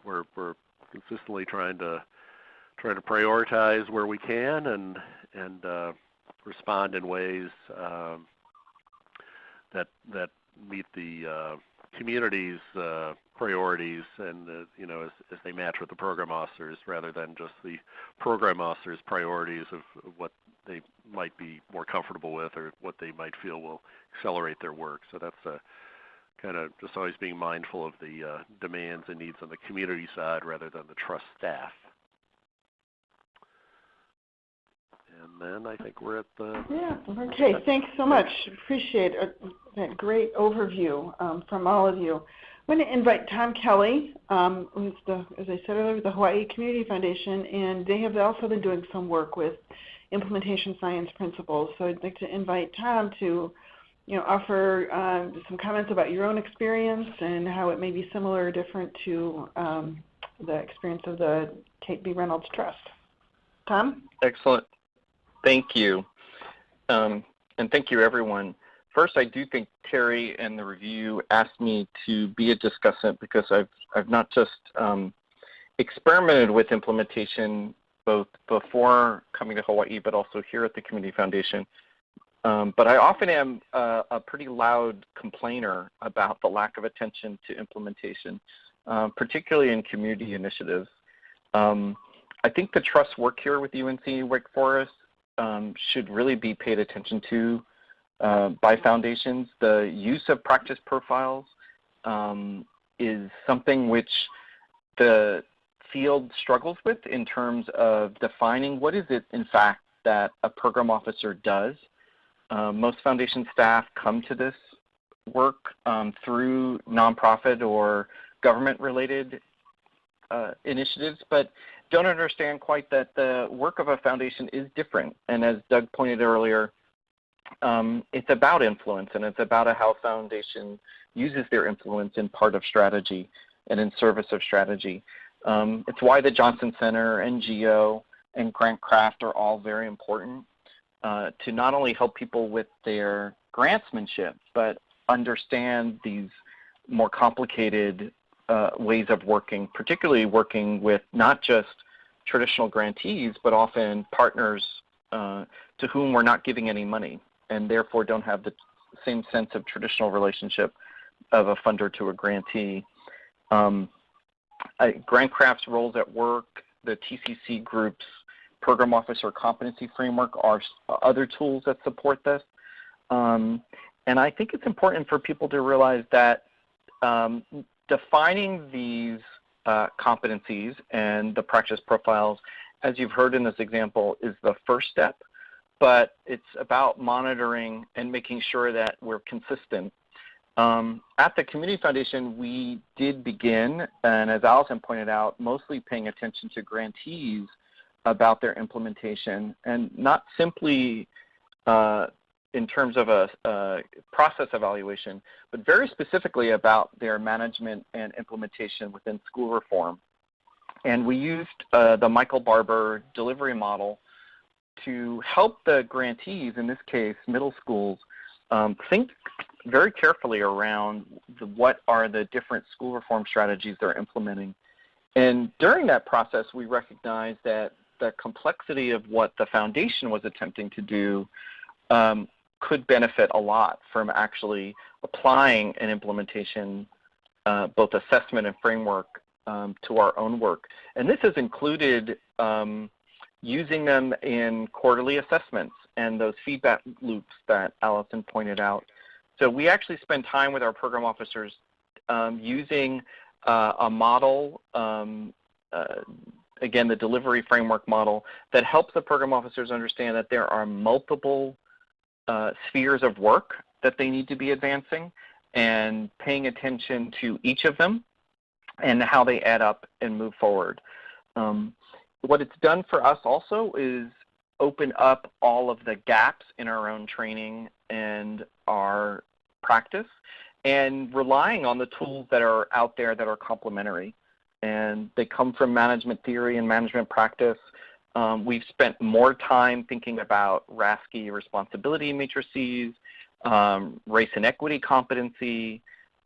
[SPEAKER 3] we're consistently trying to prioritize where we can and respond in ways that meet the community's priorities, and as they match with the program officers, rather than just the program officers' priorities of what they might be more comfortable with or what they might feel will accelerate their work. So that's kind of just always being mindful of the demands and needs on the community side rather than the trust staff. And then I think we're at the... Yeah,
[SPEAKER 1] okay, thanks so much. Appreciate that great overview from all of you. I'm going to invite Tom Kelly, who's as I said earlier, the Hawaii Community Foundation, and they have also been doing some work with implementation science principles. So I'd like to invite Tom to offer some comments about your own experience and how it may be similar or different to the experience of the Kate B. Reynolds Trust. Tom?
[SPEAKER 5] Excellent. Thank you. And thank you, everyone. First, I do think Terry and the review asked me to be a discussant because I've not just experimented with implementation both before coming to Hawaii, but also here at the Community Foundation. But I often am a pretty loud complainer about the lack of attention to implementation, particularly in community initiatives. I think the trust work here with UNC Wake Forest should really be paid attention to by foundations. The use of practice profiles is something which the field struggles with in terms of defining what is it, in fact, that a program officer does. Most foundation staff come to this work through nonprofit or government-related initiatives, but don't understand quite that the work of a foundation is different. And as Doug pointed earlier, it's about influence, and it's about how a foundation uses their influence in part of strategy and in service of strategy. It's why the Johnson Center, NGO, and Grantcraft are all very important to not only help people with their grantsmanship, but understand these more complicated ways of working, particularly working with not just traditional grantees, but often partners to whom we're not giving any money and therefore don't have the same sense of traditional relationship of a funder to a grantee. Grantcraft's roles at work, the TCC group's program officer competency framework are other tools that support this. And I think it's important for people to realize that defining these competencies and the practice profiles, as you've heard in this example, is the first step, but it's about monitoring and making sure that we're consistent. At the Community Foundation, we did begin, and as Allison pointed out, mostly paying attention to grantees about their implementation, and not simply in terms of a process evaluation, but very specifically about their management and implementation within school reform. And we used the Michael Barber delivery model to help the grantees, in this case middle schools, think very carefully around what are the different school reform strategies they're implementing. And during that process, we recognized that the complexity of what the foundation was attempting to do could benefit a lot from actually applying an implementation, both assessment and framework, to our own work. And this has included using them in quarterly assessments and those feedback loops that Allison pointed out. So we actually spend time with our program officers using a model, again, the delivery framework model, that helps the program officers understand that there are multiple spheres of work that they need to be advancing, and paying attention to each of them and how they add up and move forward. What it's done for us also is open up all of the gaps in our own training and our practice, and relying on the tools that are out there that are complementary. And they come from management theory and management practice. We've spent more time thinking about RASCI responsibility matrices, race and equity competency.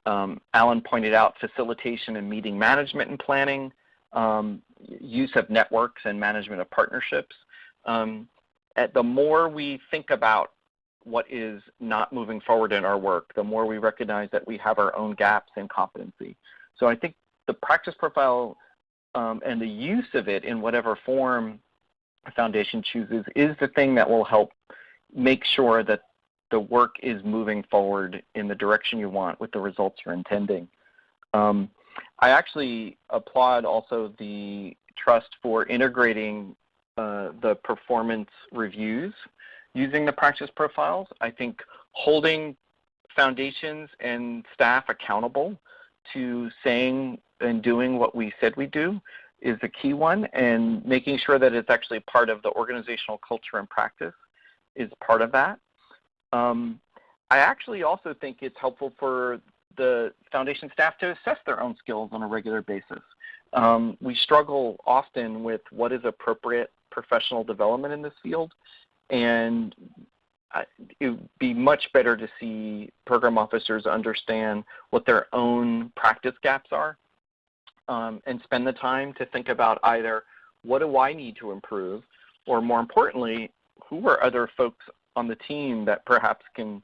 [SPEAKER 5] Alan pointed out facilitation and meeting management and planning, use of networks and management of partnerships. The more we think about what is not moving forward in our work, the more we recognize that we have our own gaps in competency. So I think the practice profile and the use of it in whatever form a foundation chooses is the thing that will help make sure that the work is moving forward in the direction you want with the results you're intending. I actually applaud also the trust for integrating the performance reviews using the practice profiles. I think holding foundations and staff accountable to saying and doing what we said we do is the key one, and making sure that it's actually part of the organizational culture and practice is part of that. I actually also think it's helpful for the foundation staff to assess their own skills on a regular basis. We struggle often with what is appropriate professional development in this field, and it would be much better to see program officers understand what their own practice gaps are, and spend the time to think about either what do I need to improve, or more importantly, who are other folks on the team that perhaps can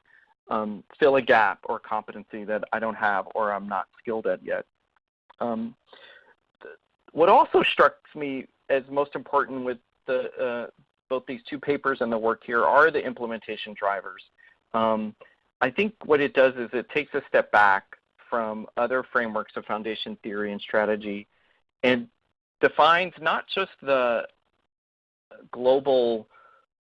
[SPEAKER 5] fill a gap or competency that I don't have or I'm not skilled at yet. What also strikes me as most important with both these two papers and the work here are the implementation drivers. I think what it does is it takes a step back from other frameworks of foundation theory and strategy and defines not just the global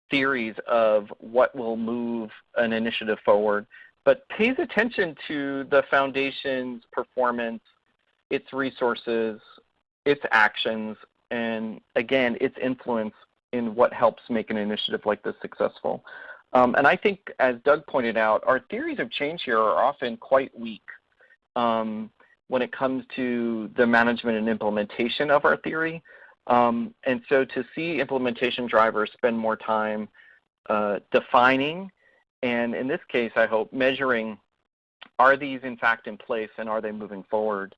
[SPEAKER 5] theories of what will move an initiative forward, but pays attention to the foundation's performance, its resources, its actions, and again, its influence in what helps make an initiative like this successful. And I think, as Doug pointed out, our theories of change here are often quite weak when it comes to the management and implementation of our theory. And so to see implementation drivers spend more time defining, and in this case, I hope, measuring, are these in fact in place and are they moving forward?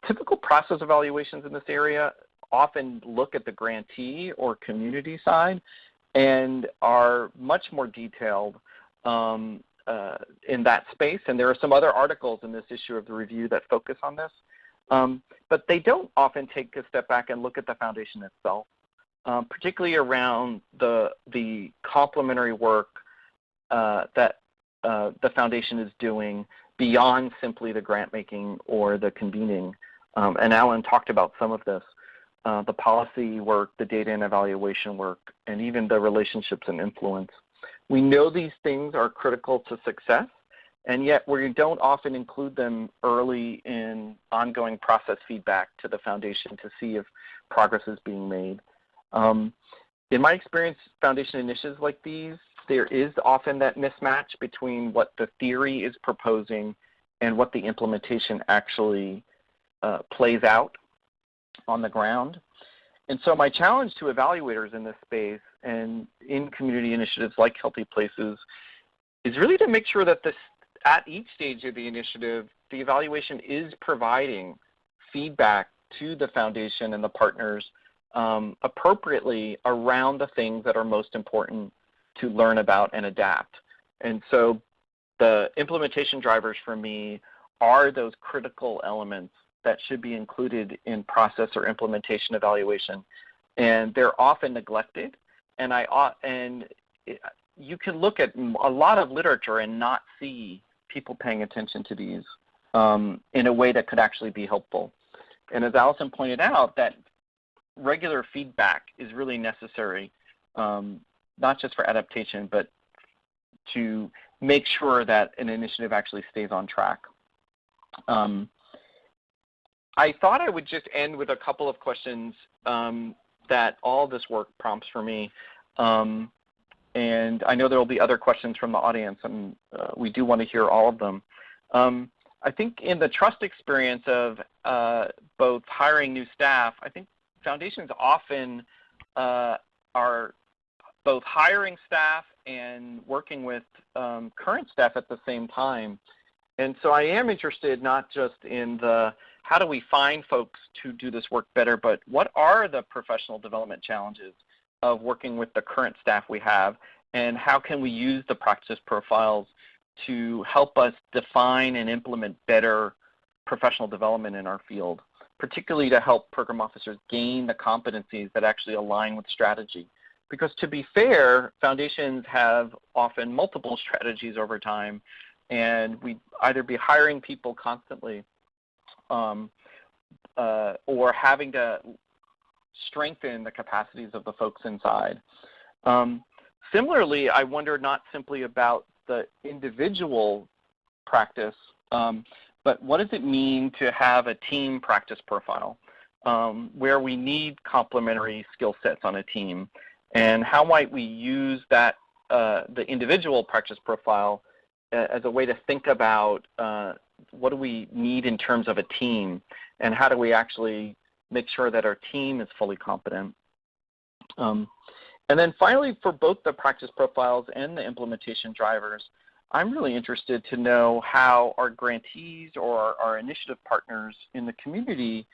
[SPEAKER 5] Typical process evaluations in this area often look at the grantee or community side and are much more detailed in that space. And there are some other articles in this issue of the review that focus on this. But they don't often take a step back and look at the foundation itself, particularly around the complementary work that the foundation is doing beyond simply the grant making or the convening. And Alan talked about some of this, the policy work, the data and evaluation work, and even the relationships and influence. We know these things are critical to success, and yet we don't often include them early in ongoing process feedback to the foundation to see if progress is being made. In my experience, foundation initiatives like these, there is often that mismatch between what the theory is proposing and what the implementation actually plays out on the ground. And so my challenge to evaluators in this space and in community initiatives like Healthy Places is really to make sure that at each stage of the initiative, the evaluation is providing feedback to the foundation and the partners appropriately around the things that are most important to learn about and adapt. And so the implementation drivers for me are those critical elements that should be included in process or implementation evaluation. And they're often neglected. And you can look at a lot of literature and not see people paying attention to these in a way that could actually be helpful. And as Allison pointed out, that regular feedback is really necessary, not just for adaptation, but to make sure that an initiative actually stays on track. I thought I would just end with a couple of questions that all this work prompts for me. And I know there will be other questions from the audience, and we do want to hear all of them. I think in the trust experience of both hiring new staff, I think foundations often are both hiring staff and working with current staff at the same time. And so I am interested not just in the how do we find folks to do this work better, but what are the professional development challenges of working with the current staff we have, and how can we use the practice profiles to help us define and implement better professional development in our field, particularly to help program officers gain the competencies that actually align with strategy. Because to be fair, foundations have often multiple strategies over time, and we either be hiring people constantly or having to strengthen the capacities of the folks inside. Similarly, I wonder not simply about the individual practice, but what does it mean to have a team practice profile where we need complementary skill sets on a team, and how might we use that, the individual practice profile as a way to think about what do we need in terms of a team, and how do we actually make sure that our team is fully competent. And then finally, for both the practice profiles and the implementation drivers, I'm really interested to know how our grantees or our initiative partners in the community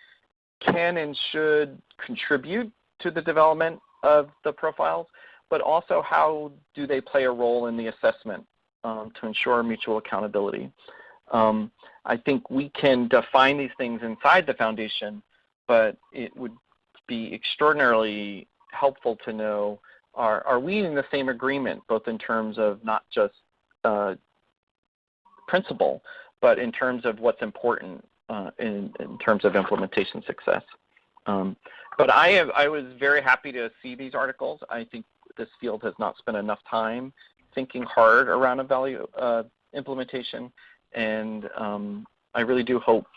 [SPEAKER 5] can and should contribute to the development of the profiles, but also how do they play a role in the assessment to ensure mutual accountability. I think we can define these things inside the foundation, but it would be extraordinarily helpful to know, are we in the same agreement, both in terms of not just principle, but in terms of what's important in terms of implementation success. But I was very happy to see these articles. I think this field has not spent enough time thinking hard around a value implementation, and I really do hope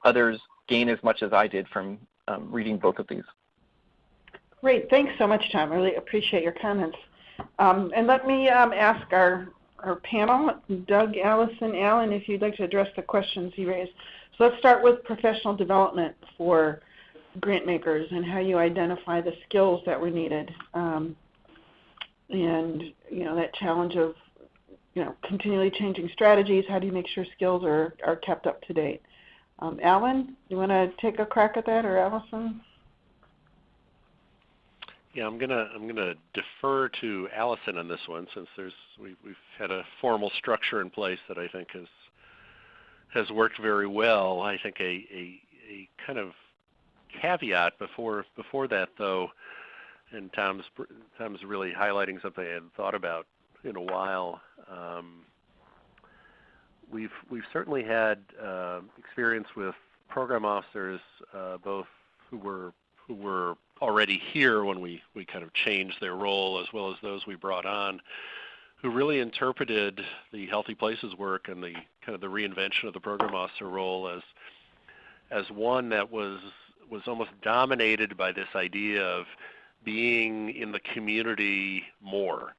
[SPEAKER 5] others gain as much as I did from reading both of these.
[SPEAKER 1] Great, thanks so much, Tom. I really appreciate your comments. And let me ask our panel, Doug, Allison, Alan, if you'd like to address the questions you raised. So let's start with professional development for grant makers and how you identify the skills that were needed. And, you know, that challenge of, you know, continually changing strategies. How do you make sure skills are kept up to date? Alan, you want to take a crack at that, or Allison?
[SPEAKER 3] Yeah, I'm gonna defer to Allison on this one, since we've had a formal structure in place that I think has worked very well. I think a kind of caveat before that, though, and Tom's really highlighting something I hadn't thought about in a while. We've certainly had experience with program officers, both who were already here when we kind of changed their role, as well as those we brought on, who really interpreted the Healthy Places work and the kind of the reinvention of the program officer role as one that was almost dominated by this idea of being in the community more,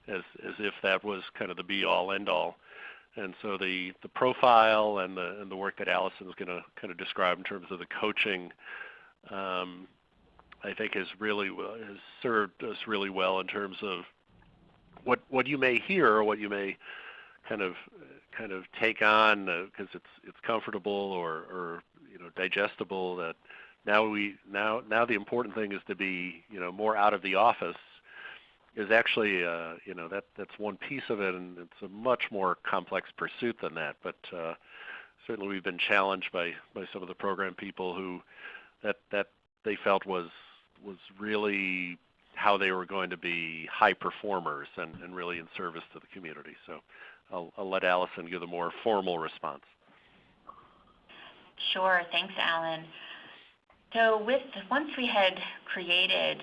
[SPEAKER 3] as if that was kind of the be-all, end-all. And so the profile and the work that Allison is going to kind of describe in terms of the coaching, I think has served us really well in terms of what you may hear, or what you may kind of take on because it's comfortable or you know, digestible. That now the important thing is to be, you know, more out of the office. Is actually you know, that's one piece of it, and it's a much more complex pursuit than that. But certainly we've been challenged by some of the program people who that they felt was really how they were going to be high performers and really in service to the community. So I'll let Allison give a more formal response.
[SPEAKER 4] Sure, thanks, Alan. So once we had created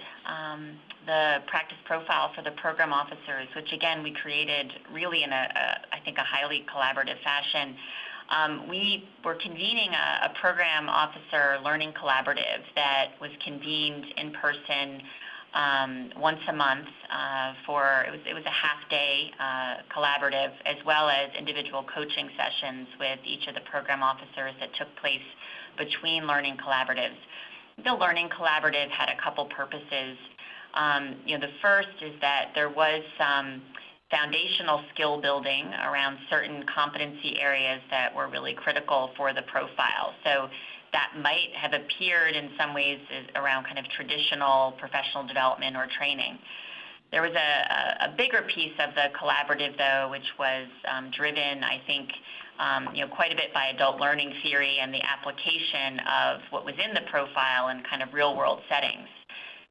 [SPEAKER 4] the practice profile for the program officers, which again we created really in I think a highly collaborative fashion, we were convening a program officer learning collaborative that was convened in person once a month it was a half-day collaborative, as well as individual coaching sessions with each of the program officers that took place between learning collaboratives. The learning collaborative had a couple purposes. You know, the first is that there was some foundational skill building around certain competency areas that were really critical for the profile. So that might have appeared in some ways around kind of traditional professional development or training. There was a bigger piece of the collaborative, though, which was driven, I think, you know, quite a bit by adult learning theory and the application of what was in the profile in kind of real-world settings.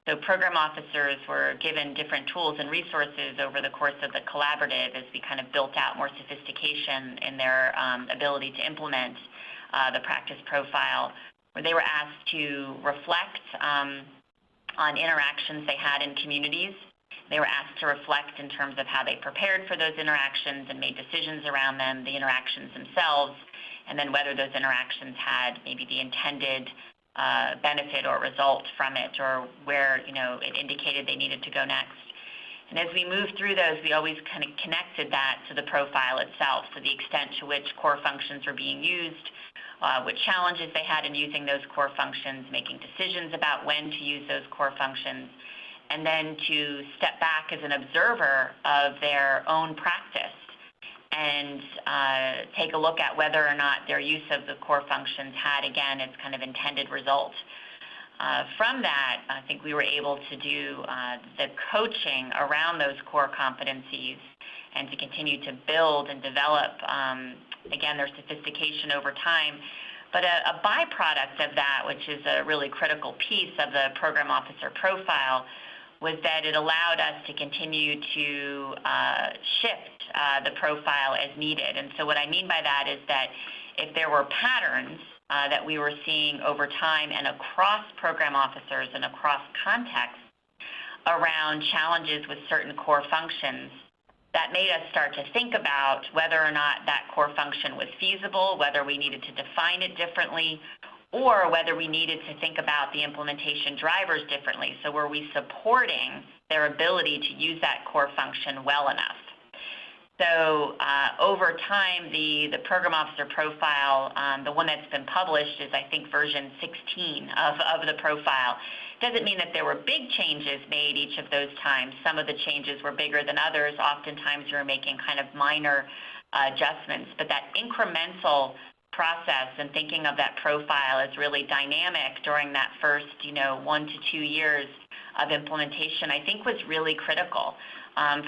[SPEAKER 4] So program officers were given different tools and resources over the course of the collaborative as we kind of built out more sophistication in their ability to implement the practice profile, where they were asked to reflect on interactions they had in communities. They were asked to reflect in terms of how they prepared for those interactions and made decisions around them, the interactions themselves, and then whether those interactions had maybe the intended benefit or result from it, or where, you know, it indicated they needed to go next. And as we moved through those, we always kind of connected that to the profile itself, so the extent to which core functions were being used, what challenges they had in using those core functions, making decisions about when to use those core functions, and then to step back as an observer of their own practice and take a look at whether or not their use of the core functions had, again, its kind of intended result. From that, I think we were able to do the coaching around those core competencies and to continue to build and develop, again, their sophistication over time. But a byproduct of that, which is a really critical piece of the program officer profile, was that it allowed us to continue to shift the profile as needed. And so what I mean by that is that if there were patterns that we were seeing over time and across program officers and across contexts around challenges with certain core functions, that made us start to think about whether or not that core function was feasible, whether we needed to define it differently, or whether we needed to think about the implementation drivers differently. So were we supporting their ability to use that core function well enough? So over time, the program officer profile, the one that's been published is, I think, version 16 of the profile. Doesn't mean that there were big changes made each of those times. Some of the changes were bigger than others. Oftentimes, we were making kind of minor adjustments. But that incremental process and thinking of that profile as really dynamic during that first, 1 to 2 years of implementation, I think was really critical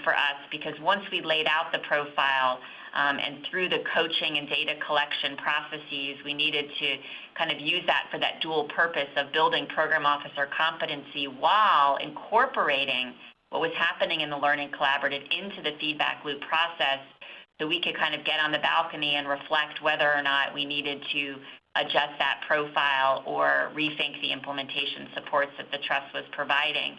[SPEAKER 4] for us, because once we laid out the profile and through the coaching and data collection processes, we needed to kind of use that for that dual purpose of building program officer competency while incorporating what was happening in the Learning Collaborative into the feedback loop process, so we could kind of get on the balcony and reflect whether or not we needed to adjust that profile or rethink the implementation supports that the trust was providing.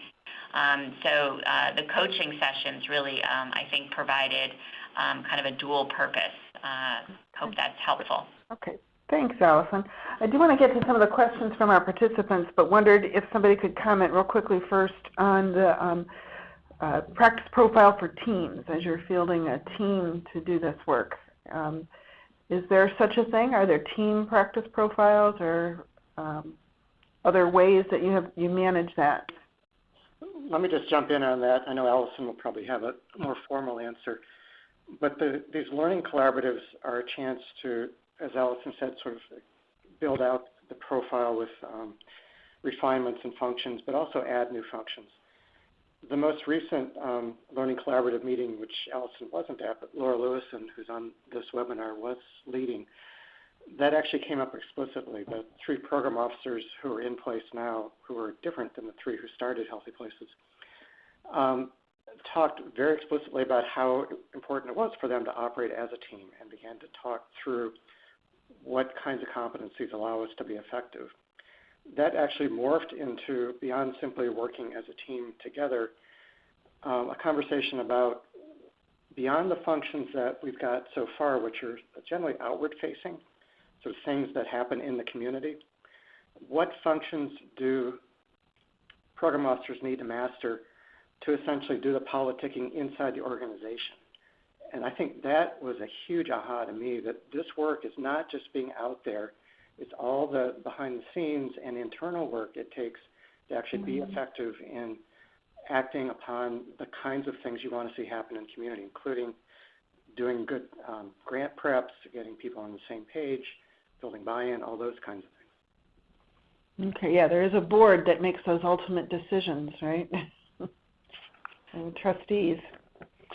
[SPEAKER 4] So the coaching sessions really, I think, provided kind of a dual purpose. Hope that's helpful.
[SPEAKER 1] Okay. Thanks, Allison. I do want to get to some of the questions from our participants, but wondered if somebody could comment real quickly first on the practice profile for teams as you're fielding a team to do this work. Is there such a thing? Are there team practice profiles or other ways that you manage that?
[SPEAKER 2] Let me just jump in on that. I know Allison will probably have a more formal answer. But these learning collaboratives are a chance to, as Allison said, sort of build out the profile with refinements and functions, but also add new functions. The most recent learning collaborative meeting, which Allison wasn't at, but Laura Lewison, who's on this webinar, was leading, that actually came up explicitly. The 3 program officers who are in place now, who are different than the 3 who started Healthy Places, talked very explicitly about how important it was for them to operate as a team and began to talk through what kinds of competencies allow us to be effective. That actually morphed into, beyond simply working as a team together, a conversation about beyond the functions that we've got so far, which are generally outward-facing, so things that happen in the community, what functions do program officers need to master to essentially do the politicking inside the organization? And I think that was a huge aha to me, that this work is not just being out there, it's all the behind the scenes and internal work it takes to actually be effective in acting upon the kinds of things you want to see happen in the community, including doing good grant preps, getting people on the same page, building buy-in, all those kinds of things.
[SPEAKER 1] Okay, yeah, there is a board that makes those ultimate decisions, right? And trustees.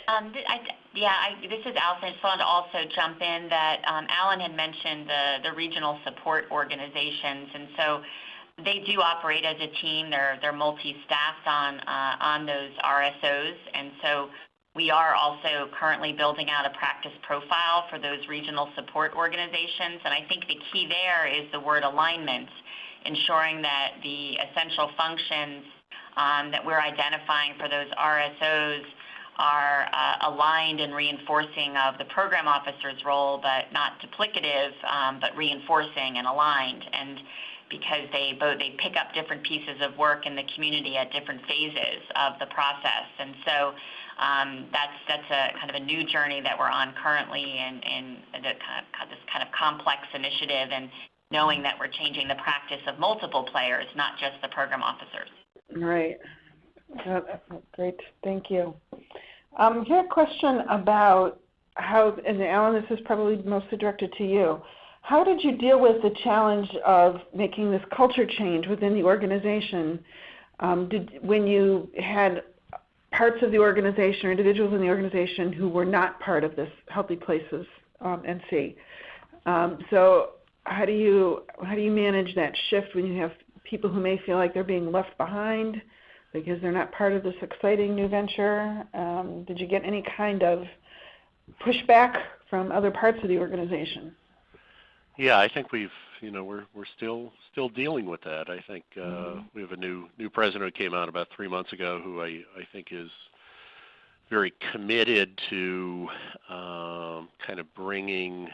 [SPEAKER 4] This is Allison. I just wanted to also jump in that Alan had mentioned the regional support organizations, and so they do operate as a team. They're multi-staffed on those RSOs, and so we are also currently building out a practice profile for those regional support organizations. And I think the key there is the word alignment, ensuring that the essential functions that we're identifying for those RSOs are aligned and reinforcing of the program officer's role, but not duplicative, but reinforcing and aligned. And because they pick up different pieces of work in the community at different phases of the process. And so that's a kind of a new journey that we're on currently in this kind of complex initiative, and knowing that we're changing the practice of multiple players, not just the program officers.
[SPEAKER 1] Right. Great, thank you. Here a question about how, and Alan, this is probably mostly directed to you. How did you deal with the challenge of making this culture change within the organization? When you had parts of the organization or individuals in the organization who were not part of this Healthy Places NC? So how do you manage that shift when you have people who may feel like they're being left behind because they're not part of this exciting new venture? Did you get any kind of pushback from other parts of the organization?
[SPEAKER 3] Yeah, I think we're still dealing with that. I think we have a new president who came out about 3 months ago who I think is very committed to kind of bringing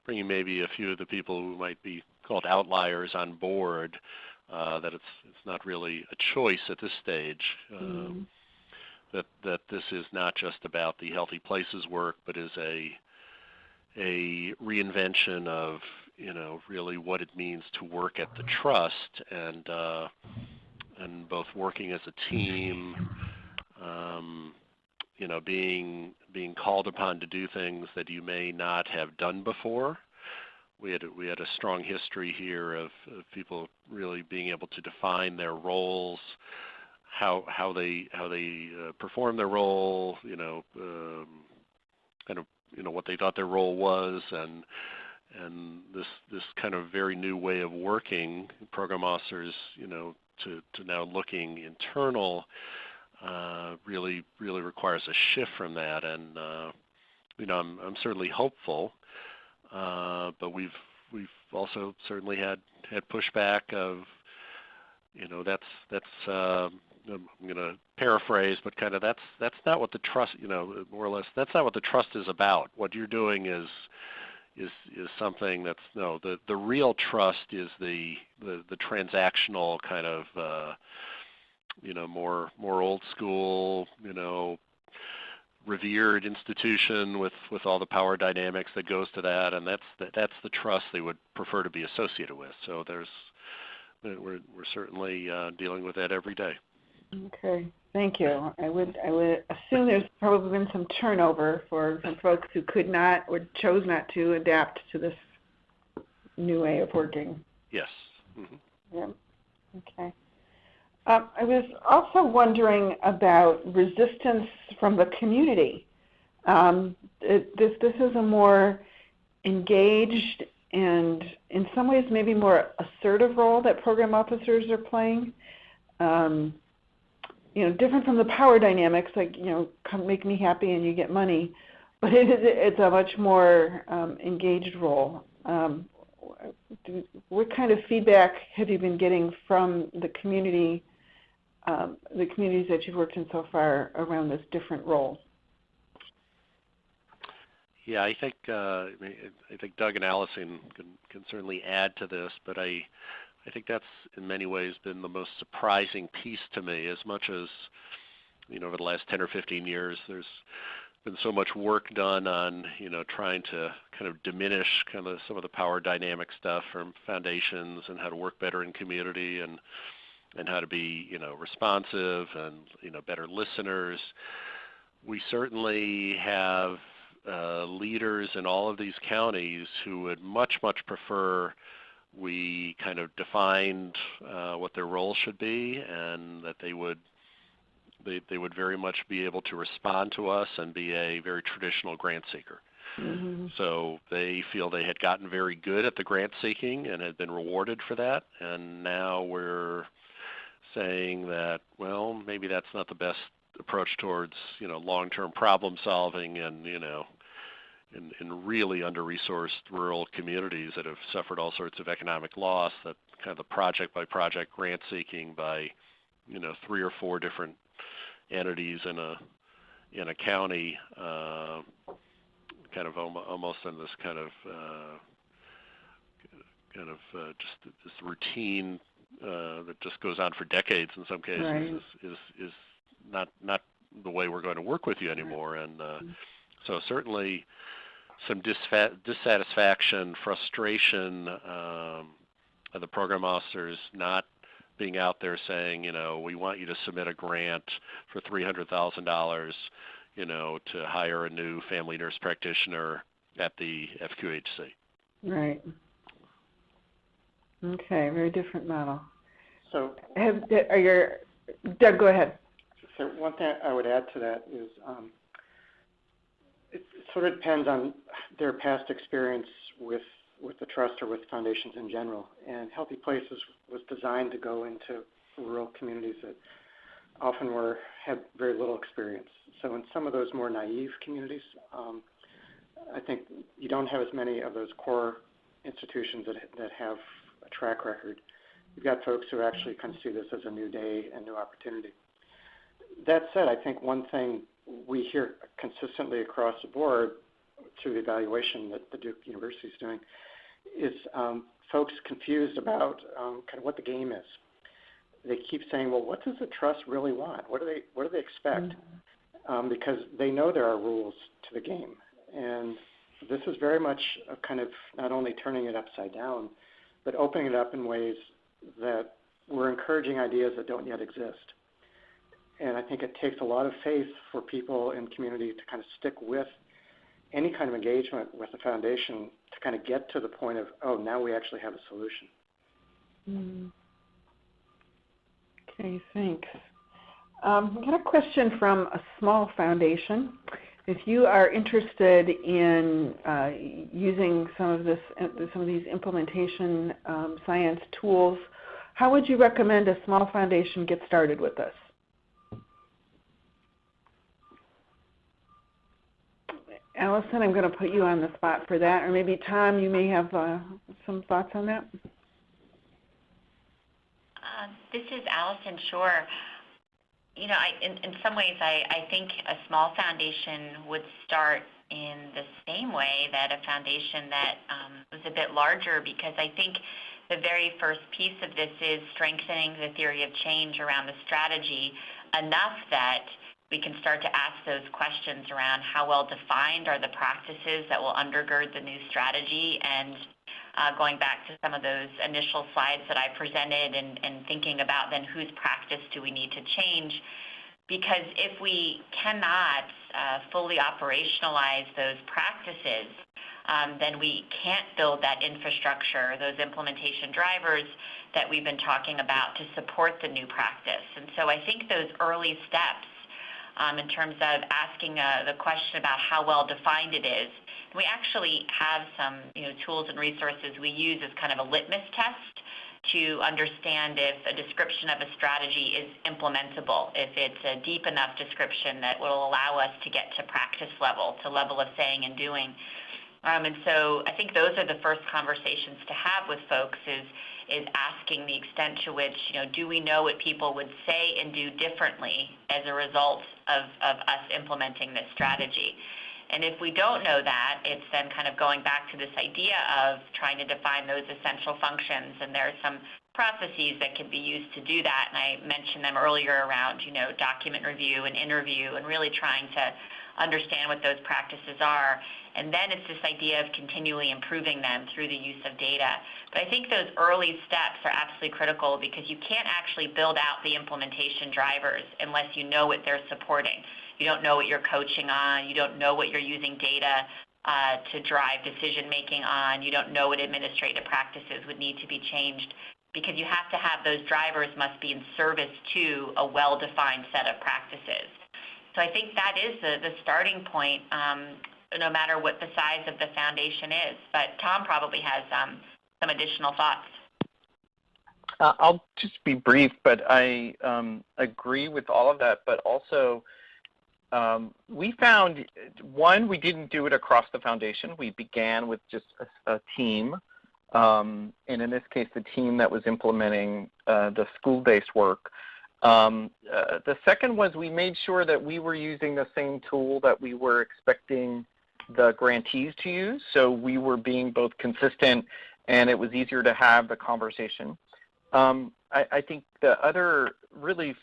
[SPEAKER 3] maybe a few of the people who might be called outliers on board. That it's not really a choice at this stage. That this is not just about the Healthy Places work, but is a reinvention of really what it means to work at the trust, and both working as a team, being called upon to do things that you may not have done before. We had a strong history here of people really being able to define their roles, how they perform their role, kind of what they thought their role was, and this kind of very new way of working. Program officers, to now looking internal, really requires a shift from that, and I'm certainly hopeful. But we've also certainly had pushback of, that's I'm going to paraphrase, but kind of that's not what the trust, more or less, that's not what the trust is about. What you're doing is something that's the real trust is the transactional kind of more old school, revered institution with all the power dynamics that goes to that, and that's the trust they would prefer to be associated with. So we're certainly dealing with that every day.
[SPEAKER 1] Okay, thank you. I would assume there's probably been some turnover for some folks who could not or chose not to adapt to this new way of working.
[SPEAKER 3] Yes. Mm-hmm.
[SPEAKER 1] Yeah. Okay. I was also wondering about resistance from the community. This is a more engaged and in some ways maybe more assertive role that program officers are playing. Different from the power dynamics, like, come make me happy and you get money, but it's a much more engaged role. What kind of feedback have you been getting from the communities that you've worked in so far around this different role?
[SPEAKER 3] Yeah, I think Doug and Allison can certainly add to this, but I think that's in many ways been the most surprising piece to me. As much as over the last 10 or 15 years, there's been so much work done on trying to kind of diminish kind of some of the power dynamic stuff from foundations and how to work better in community and how to be responsive and better listeners. We certainly have leaders in all of these counties who would much prefer we kind of defined what their role should be, and that they would very much be able to respond to us and be a very traditional grant seeker. Mm-hmm. So they feel they had gotten very good at the grant seeking and had been rewarded for that, and now we're saying that, well, maybe that's not the best approach towards long-term problem solving and in really under-resourced rural communities that have suffered all sorts of economic loss, that kind of the project-by-project grant seeking by 3 or 4 different entities in a county, kind of almost in this kind of just this routine that just goes on for decades in some cases. Right. is not the way we're going to work with you anymore. And so certainly some dissatisfaction, frustration of the program officers not being out there saying, we want you to submit a grant for $300,000, to hire a new family nurse practitioner at the FQHC.
[SPEAKER 1] Right. Okay, very different model.
[SPEAKER 2] So,
[SPEAKER 1] Doug, go ahead.
[SPEAKER 2] So one thing I would add to that is it sort of depends on their past experience with the trust or with foundations in general. And Healthy Places was designed to go into rural communities that often had very little experience. So in some of those more naive communities, I think you don't have as many of those core institutions that have a track record. You've got folks who actually kind of see this as a new day and new opportunity. That said, I think one thing we hear consistently across the board through the evaluation that the Duke University is doing is folks confused about kind of what the game is. They keep saying, well, what does the trust really want? What do they expect? Because they know there are rules to the game. And this is very much a kind of not only turning it upside down, but opening it up in ways that we're encouraging ideas that don't yet exist. And I think it takes a lot of faith for people in community to kind of stick with any kind of engagement with the foundation to kind of get to the point of, oh, now we actually have a solution.
[SPEAKER 1] Okay, thanks. We got a question from a small foundation. If you are interested in using some of these implementation science tools, how would you recommend a small foundation get started with this? Allison, I'm going to put you on the spot for that, or maybe Tom, you may have some thoughts on that.
[SPEAKER 4] This is Allison. Sure. In some ways, I think a small foundation would start in the same way that a foundation that was a bit larger, because I think the very first piece of this is strengthening the theory of change around the strategy enough that we can start to ask those questions around how well defined are the practices that will undergird the new strategy, and going back to some of those initial slides that I presented and thinking about then whose practice do we need to change. Because if we cannot fully operationalize those practices, then we can't build that infrastructure, those implementation drivers that we've been talking about to support the new practice. And so I think those early steps in terms of asking the question about how well defined it is, we actually have some tools and resources we use as kind of a litmus test to understand if a description of a strategy is implementable, if it's a deep enough description that will allow us to get to practice level, to level of saying and doing. And so I think those are the first conversations to have with folks is asking the extent to which, do we know what people would say and do differently as a result of us implementing this strategy? And if we don't know that, it's then kind of going back to this idea of trying to define those essential functions. And there are some processes that can be used to do that. And I mentioned them earlier around, document review and interview and really trying to understand what those practices are. And then it's this idea of continually improving them through the use of data. But I think those early steps are absolutely critical, because you can't actually build out the implementation drivers unless you know what they're supporting. You don't know what you're coaching on. You don't know what you're using data to drive decision-making on. You don't know what administrative practices would need to be changed, because you have to have those drivers must be in service to a well-defined set of practices. So I think that is the starting point, no matter what the size of the foundation is. But Tom probably has some additional thoughts.
[SPEAKER 5] I'll just be brief, but I agree with all of that. But also, we found, one, we didn't do it across the foundation. We began with just a team, and in this case, the team that was implementing the school-based work. The second was we made sure that we were using the same tool that we were expecting the grantees to use, so we were being both consistent and it was easier to have the conversation. I think the other really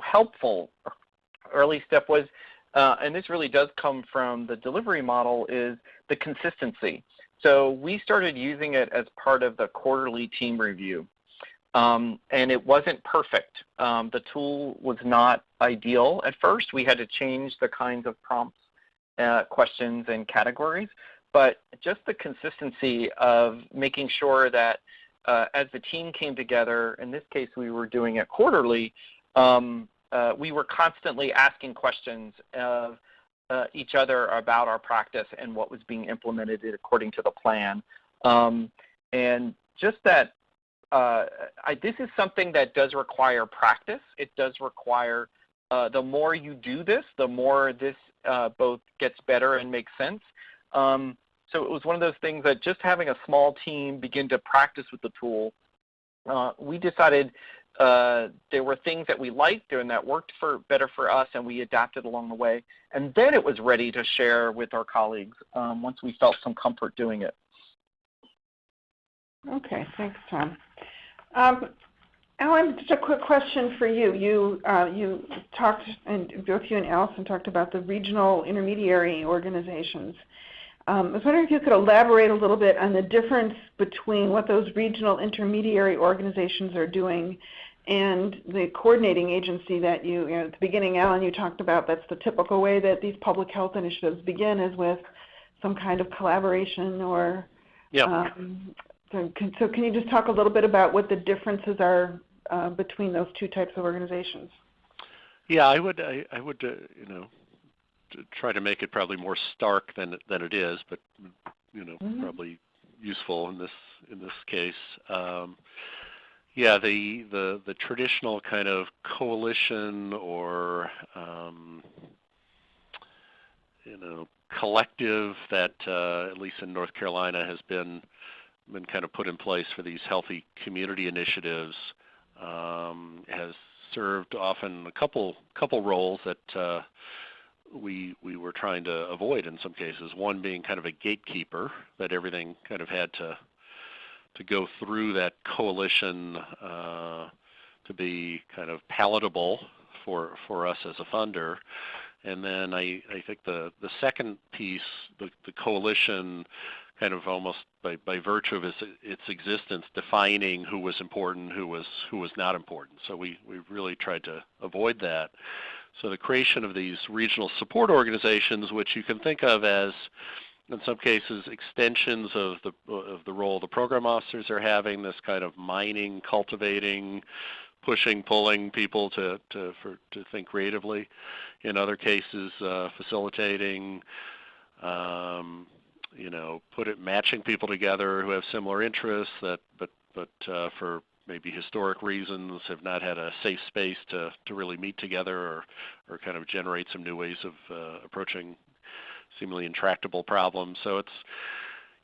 [SPEAKER 5] helpful early step was and this really does come from the delivery model, is the consistency. So we started using it as part of the quarterly team review, and it wasn't perfect. The tool was not ideal at first. We had to change the kinds of prompts, questions, and categories, but just the consistency of making sure that as the team came together, in this case we were doing it quarterly, we were constantly asking questions of each other about our practice and what was being implemented according to the plan. And just that, this is something that does require practice. It does require, the more you do this, the more this both gets better and makes sense. So it was one of those things that just having a small team begin to practice with the tool, we decided there were things that we liked and that worked better for us, and we adapted along the way. And then it was ready to share with our colleagues once we felt some comfort doing it.
[SPEAKER 1] Okay, thanks, Tom. Alan, just a quick question for you. You talked, and both you and Allison talked about the regional intermediary organizations. I was wondering if you could elaborate a little bit on the difference between what those regional intermediary organizations are doing and the coordinating agency that you know, at the beginning, Alan, you talked about that's the typical way that these public health initiatives begin, is with some kind of collaboration or so can you just talk a little bit about what the differences are between those two types of organizations?
[SPEAKER 3] Yeah, I would you know, to try to make it probably more stark than it is, but you know, probably useful in this case. Yeah, the traditional kind of coalition or you know, collective that at least in North Carolina has been kind of put in place for these healthy community initiatives has served often a couple roles that we were trying to avoid in some cases. One being kind of a gatekeeper, that everything kind of had to go through that coalition to be kind of palatable for us as a funder. And then I think the second piece, the coalition, kind of almost by virtue of its existence, defining who was important, who was not important. So we really tried to avoid that. So the creation of these regional support organizations, which you can think of as, in some cases, extensions of the role the program officers are having, this kind of mining, cultivating, pushing, pulling people to think creatively. In other cases, facilitating, you know, matching people together who have similar interests but for maybe historic reasons have not had a safe space to really meet together or kind of generate some new ways of approaching seemingly intractable problems. So it's,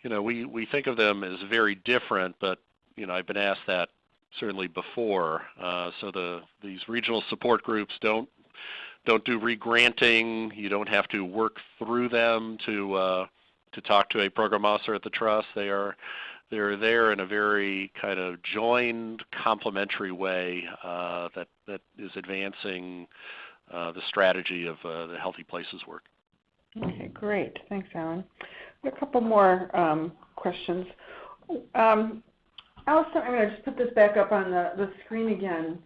[SPEAKER 3] you know, we think of them as very different, but, you know, I've been asked that certainly before. So these regional support groups don't do re-granting. You don't have to work through them to talk to a program officer at the trust. They're there in a very kind of joined, complementary way that is advancing the strategy of the Healthy Places work.
[SPEAKER 1] Okay, great. Thanks, Alan. A couple more questions. Allison, I'm going to just put this back up on the screen again.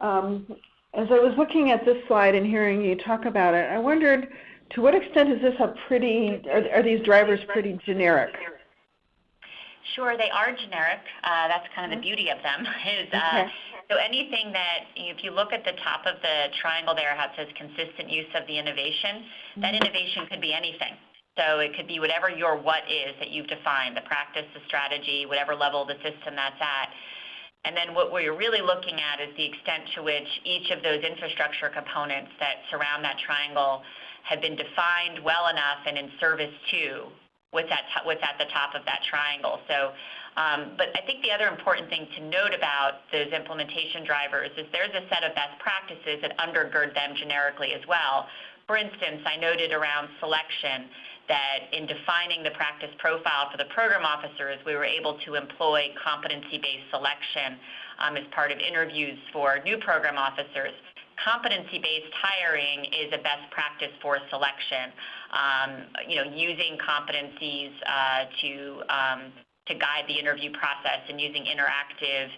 [SPEAKER 1] As I was looking at this slide and hearing you talk about it, I wondered, to what extent is this are these drivers pretty generic?
[SPEAKER 4] Sure, they are generic. That's kind of the beauty of them. So anything that, if you look at the top of the triangle there, how it says consistent use of the innovation, that innovation could be anything. So it could be whatever your what is that you've defined, the practice, the strategy, whatever level of the system that's at. And then what we're really looking at is the extent to which each of those infrastructure components that surround that triangle have been defined well enough and in service to what's at the top of that triangle. So, but I think the other important thing to note about those implementation drivers is there's a set of best practices that undergird them generically as well. For instance, I noted around selection that in defining the practice profile for the program officers, we were able to employ competency-based selection as part of interviews for new program officers competency-based hiring is a best practice for selection. Using competencies to guide the interview process and using interactive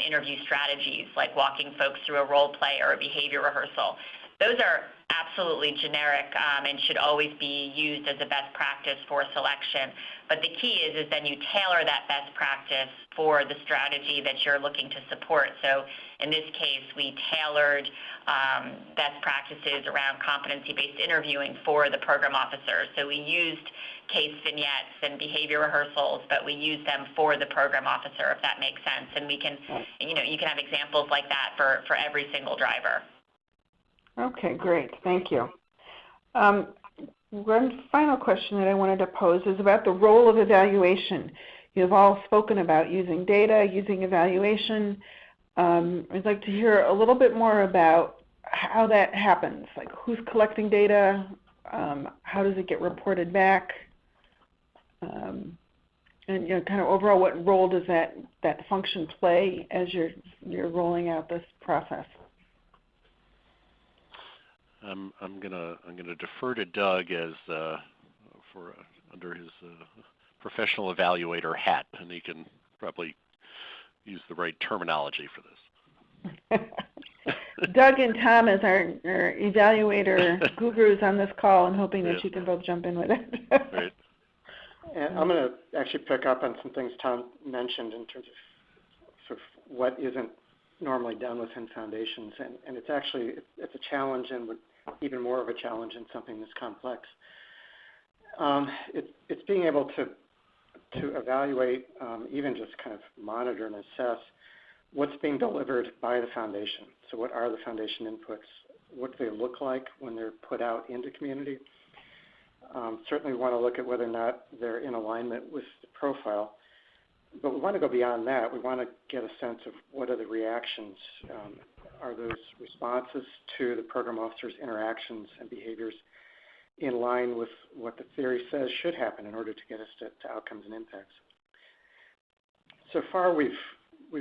[SPEAKER 4] interview strategies like walking folks through a role play or a behavior rehearsal. Those are absolutely generic and should always be used as a best practice for selection. But the key is then you tailor that best practice for the strategy that you're looking to support. So in this case, we tailored best practices around competency-based interviewing for the program officers. So we used case vignettes and behavior rehearsals, but we used them for the program officer, if that makes sense. And we can, you can have examples like that for every single driver.
[SPEAKER 1] Okay, great. Thank you. One final question that I wanted to pose is about the role of evaluation. You've all spoken about using data, using evaluation. I'd like to hear a little bit more about how that happens, like who's collecting data, how does it get reported back, and kind of overall what role does that function play as you're rolling out this process?
[SPEAKER 3] I'm gonna defer to Doug as under his professional evaluator hat, and he can probably use the right terminology for this.
[SPEAKER 1] Doug and Tom as our evaluator gurus on this call, and hoping that you can both jump in with it.
[SPEAKER 3] Right.
[SPEAKER 2] And I'm going to actually pick up on some things Tom mentioned in terms of sort of what isn't normally done within foundations, and it's a challenge, and even more of a challenge in something this complex. It's being able to evaluate, even just kind of monitor and assess what's being delivered by the foundation. So what are the foundation inputs? What do they look like when they're put out into community? Certainly we want to look at whether or not they're in alignment with the profile. But we want to go beyond that. We want to get a sense of what are the reactions. Are those responses to the program officer's interactions and behaviors in line with what the theory says should happen in order to get us to outcomes and impacts? So far, we've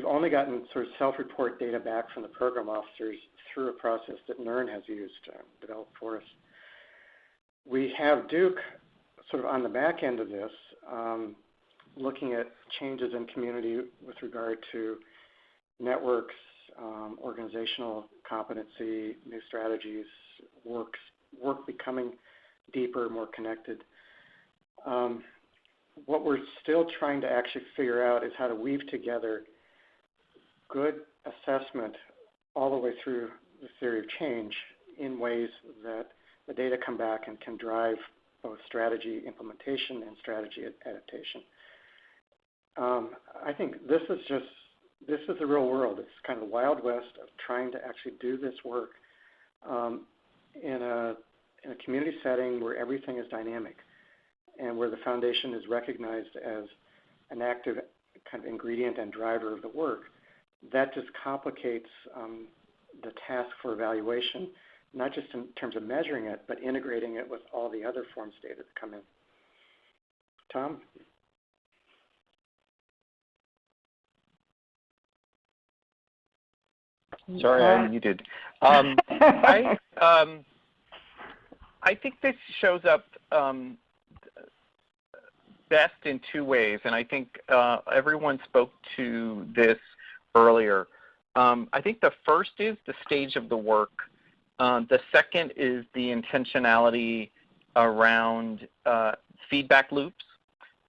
[SPEAKER 2] only gotten sort of self-report data back from the program officers through a process that NERN has used, developed for us. We have Duke sort of on the back end of this, looking at changes in community with regard to networks, organizational competency, new strategies, work becoming deeper, more connected. What we're still trying to actually figure out is how to weave together good assessment all the way through the theory of change in ways that the data come back and can drive both strategy implementation and strategy adaptation. I think this is the real world. It's kind of the Wild West of trying to actually do this work in a community setting where everything is dynamic and where the foundation is recognized as an active kind of ingredient and driver of the work. That just complicates the task for evaluation, not just in terms of measuring it, but integrating it with all the other forms data that come in. Tom?
[SPEAKER 5] Sorry, I'm muted. I think this shows up best in two ways, and I think everyone spoke to this earlier. I think the first is the stage of the work. The second is the intentionality around feedback loops.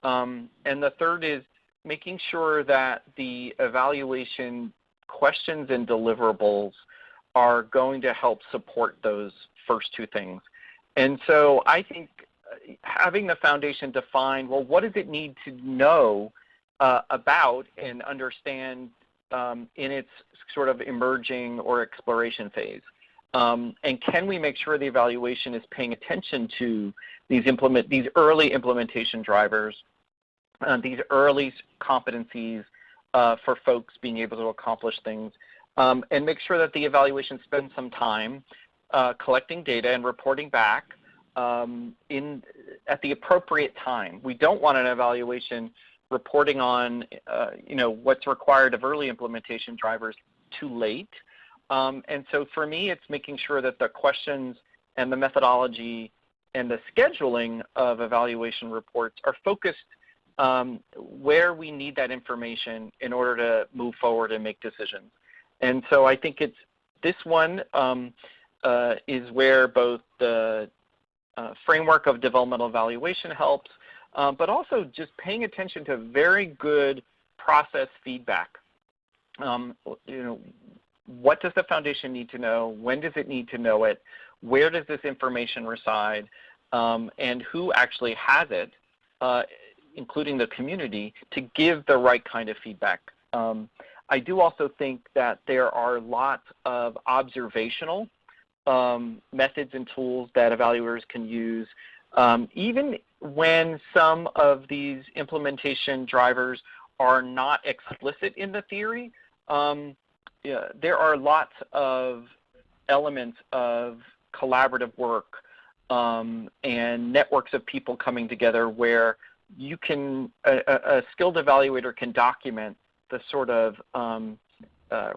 [SPEAKER 5] And the third is making sure that the evaluation questions and deliverables are going to help support those first two things. And so I think having the foundation define, well, what does it need to know about and understand in its sort of emerging or exploration phase? And can we make sure the evaluation is paying attention to these early implementation drivers, these early competencies for folks being able to accomplish things, and make sure that the evaluation spends some time collecting data and reporting back at the appropriate time. We don't want an evaluation reporting on what's required of early implementation drivers too late, And so for me, it's making sure that the questions and the methodology and the scheduling of evaluation reports are focused where we need that information in order to move forward and make decisions. And so I think it's this one is where both the framework of developmental evaluation helps, but also just paying attention to very good process feedback. What does the foundation need to know? When does it need to know it? Where does this information reside? And who actually has it, including the community, to give the right kind of feedback. I do also think that there are lots of observational methods and tools that evaluators can use. Even when some of these implementation drivers are not explicit in the theory, there are lots of elements of collaborative work and networks of people coming together where you can, a skilled evaluator can document the sort of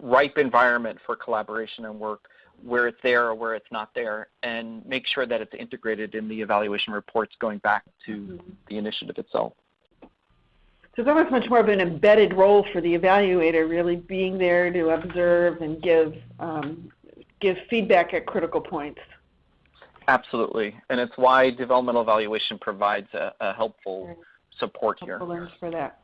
[SPEAKER 5] ripe environment for collaboration and work, where it's there or where it's not there, and make sure that it's integrated in the evaluation reports going back to the initiative itself.
[SPEAKER 1] So it's almost much more of an embedded role for the evaluator, really being there to observe and give feedback at critical points.
[SPEAKER 5] Absolutely, and it's why developmental evaluation provides a helpful support here.
[SPEAKER 1] Learns for that.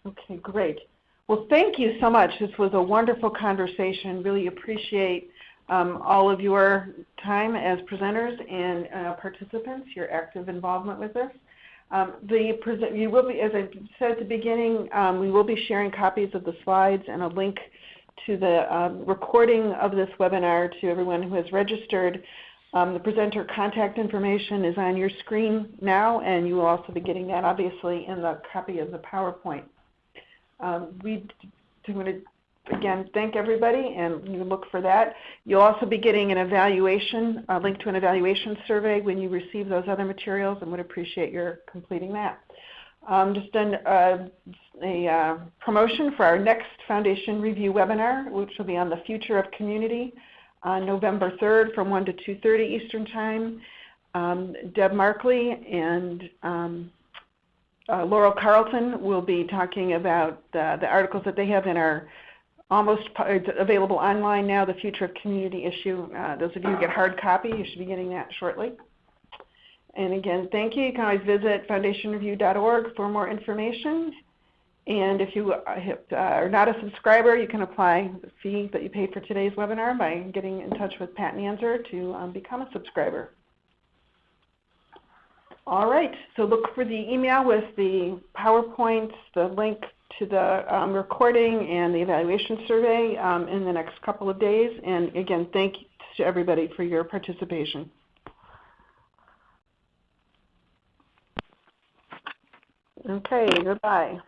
[SPEAKER 1] Okay, great. Well, thank you so much. This was a wonderful conversation. Really appreciate all of your time as presenters and participants, your active involvement with this. You will be, as I said at the beginning, we will be sharing copies of the slides and a link to the recording of this webinar to everyone who has registered. The presenter contact information is on your screen now, and you will also be getting that obviously in the copy of the PowerPoint. We want to again thank everybody, and you look for that. You'll also be getting an evaluation, a link to an evaluation survey when you receive those other materials, and would appreciate your completing that. Just done a promotion for our next Foundation Review webinar, which will be on the future of community on November 3rd from 1 to 2:30 Eastern Time. Deb Markley and Laurel Carlton will be talking about the articles that they have in our it's available online now, the Future of Community issue. Those of you who get hard copy, you should be getting that shortly. And again, thank you. You can always visit foundationreview.org for more information. And if you are not a subscriber, you can apply the fee that you paid for today's webinar by getting in touch with Pat Nanzer to become a subscriber. All right, so look for the email with the PowerPoints, the link to the recording and the evaluation survey in the next couple of days. And again, thank you to everybody for your participation. Okay, goodbye.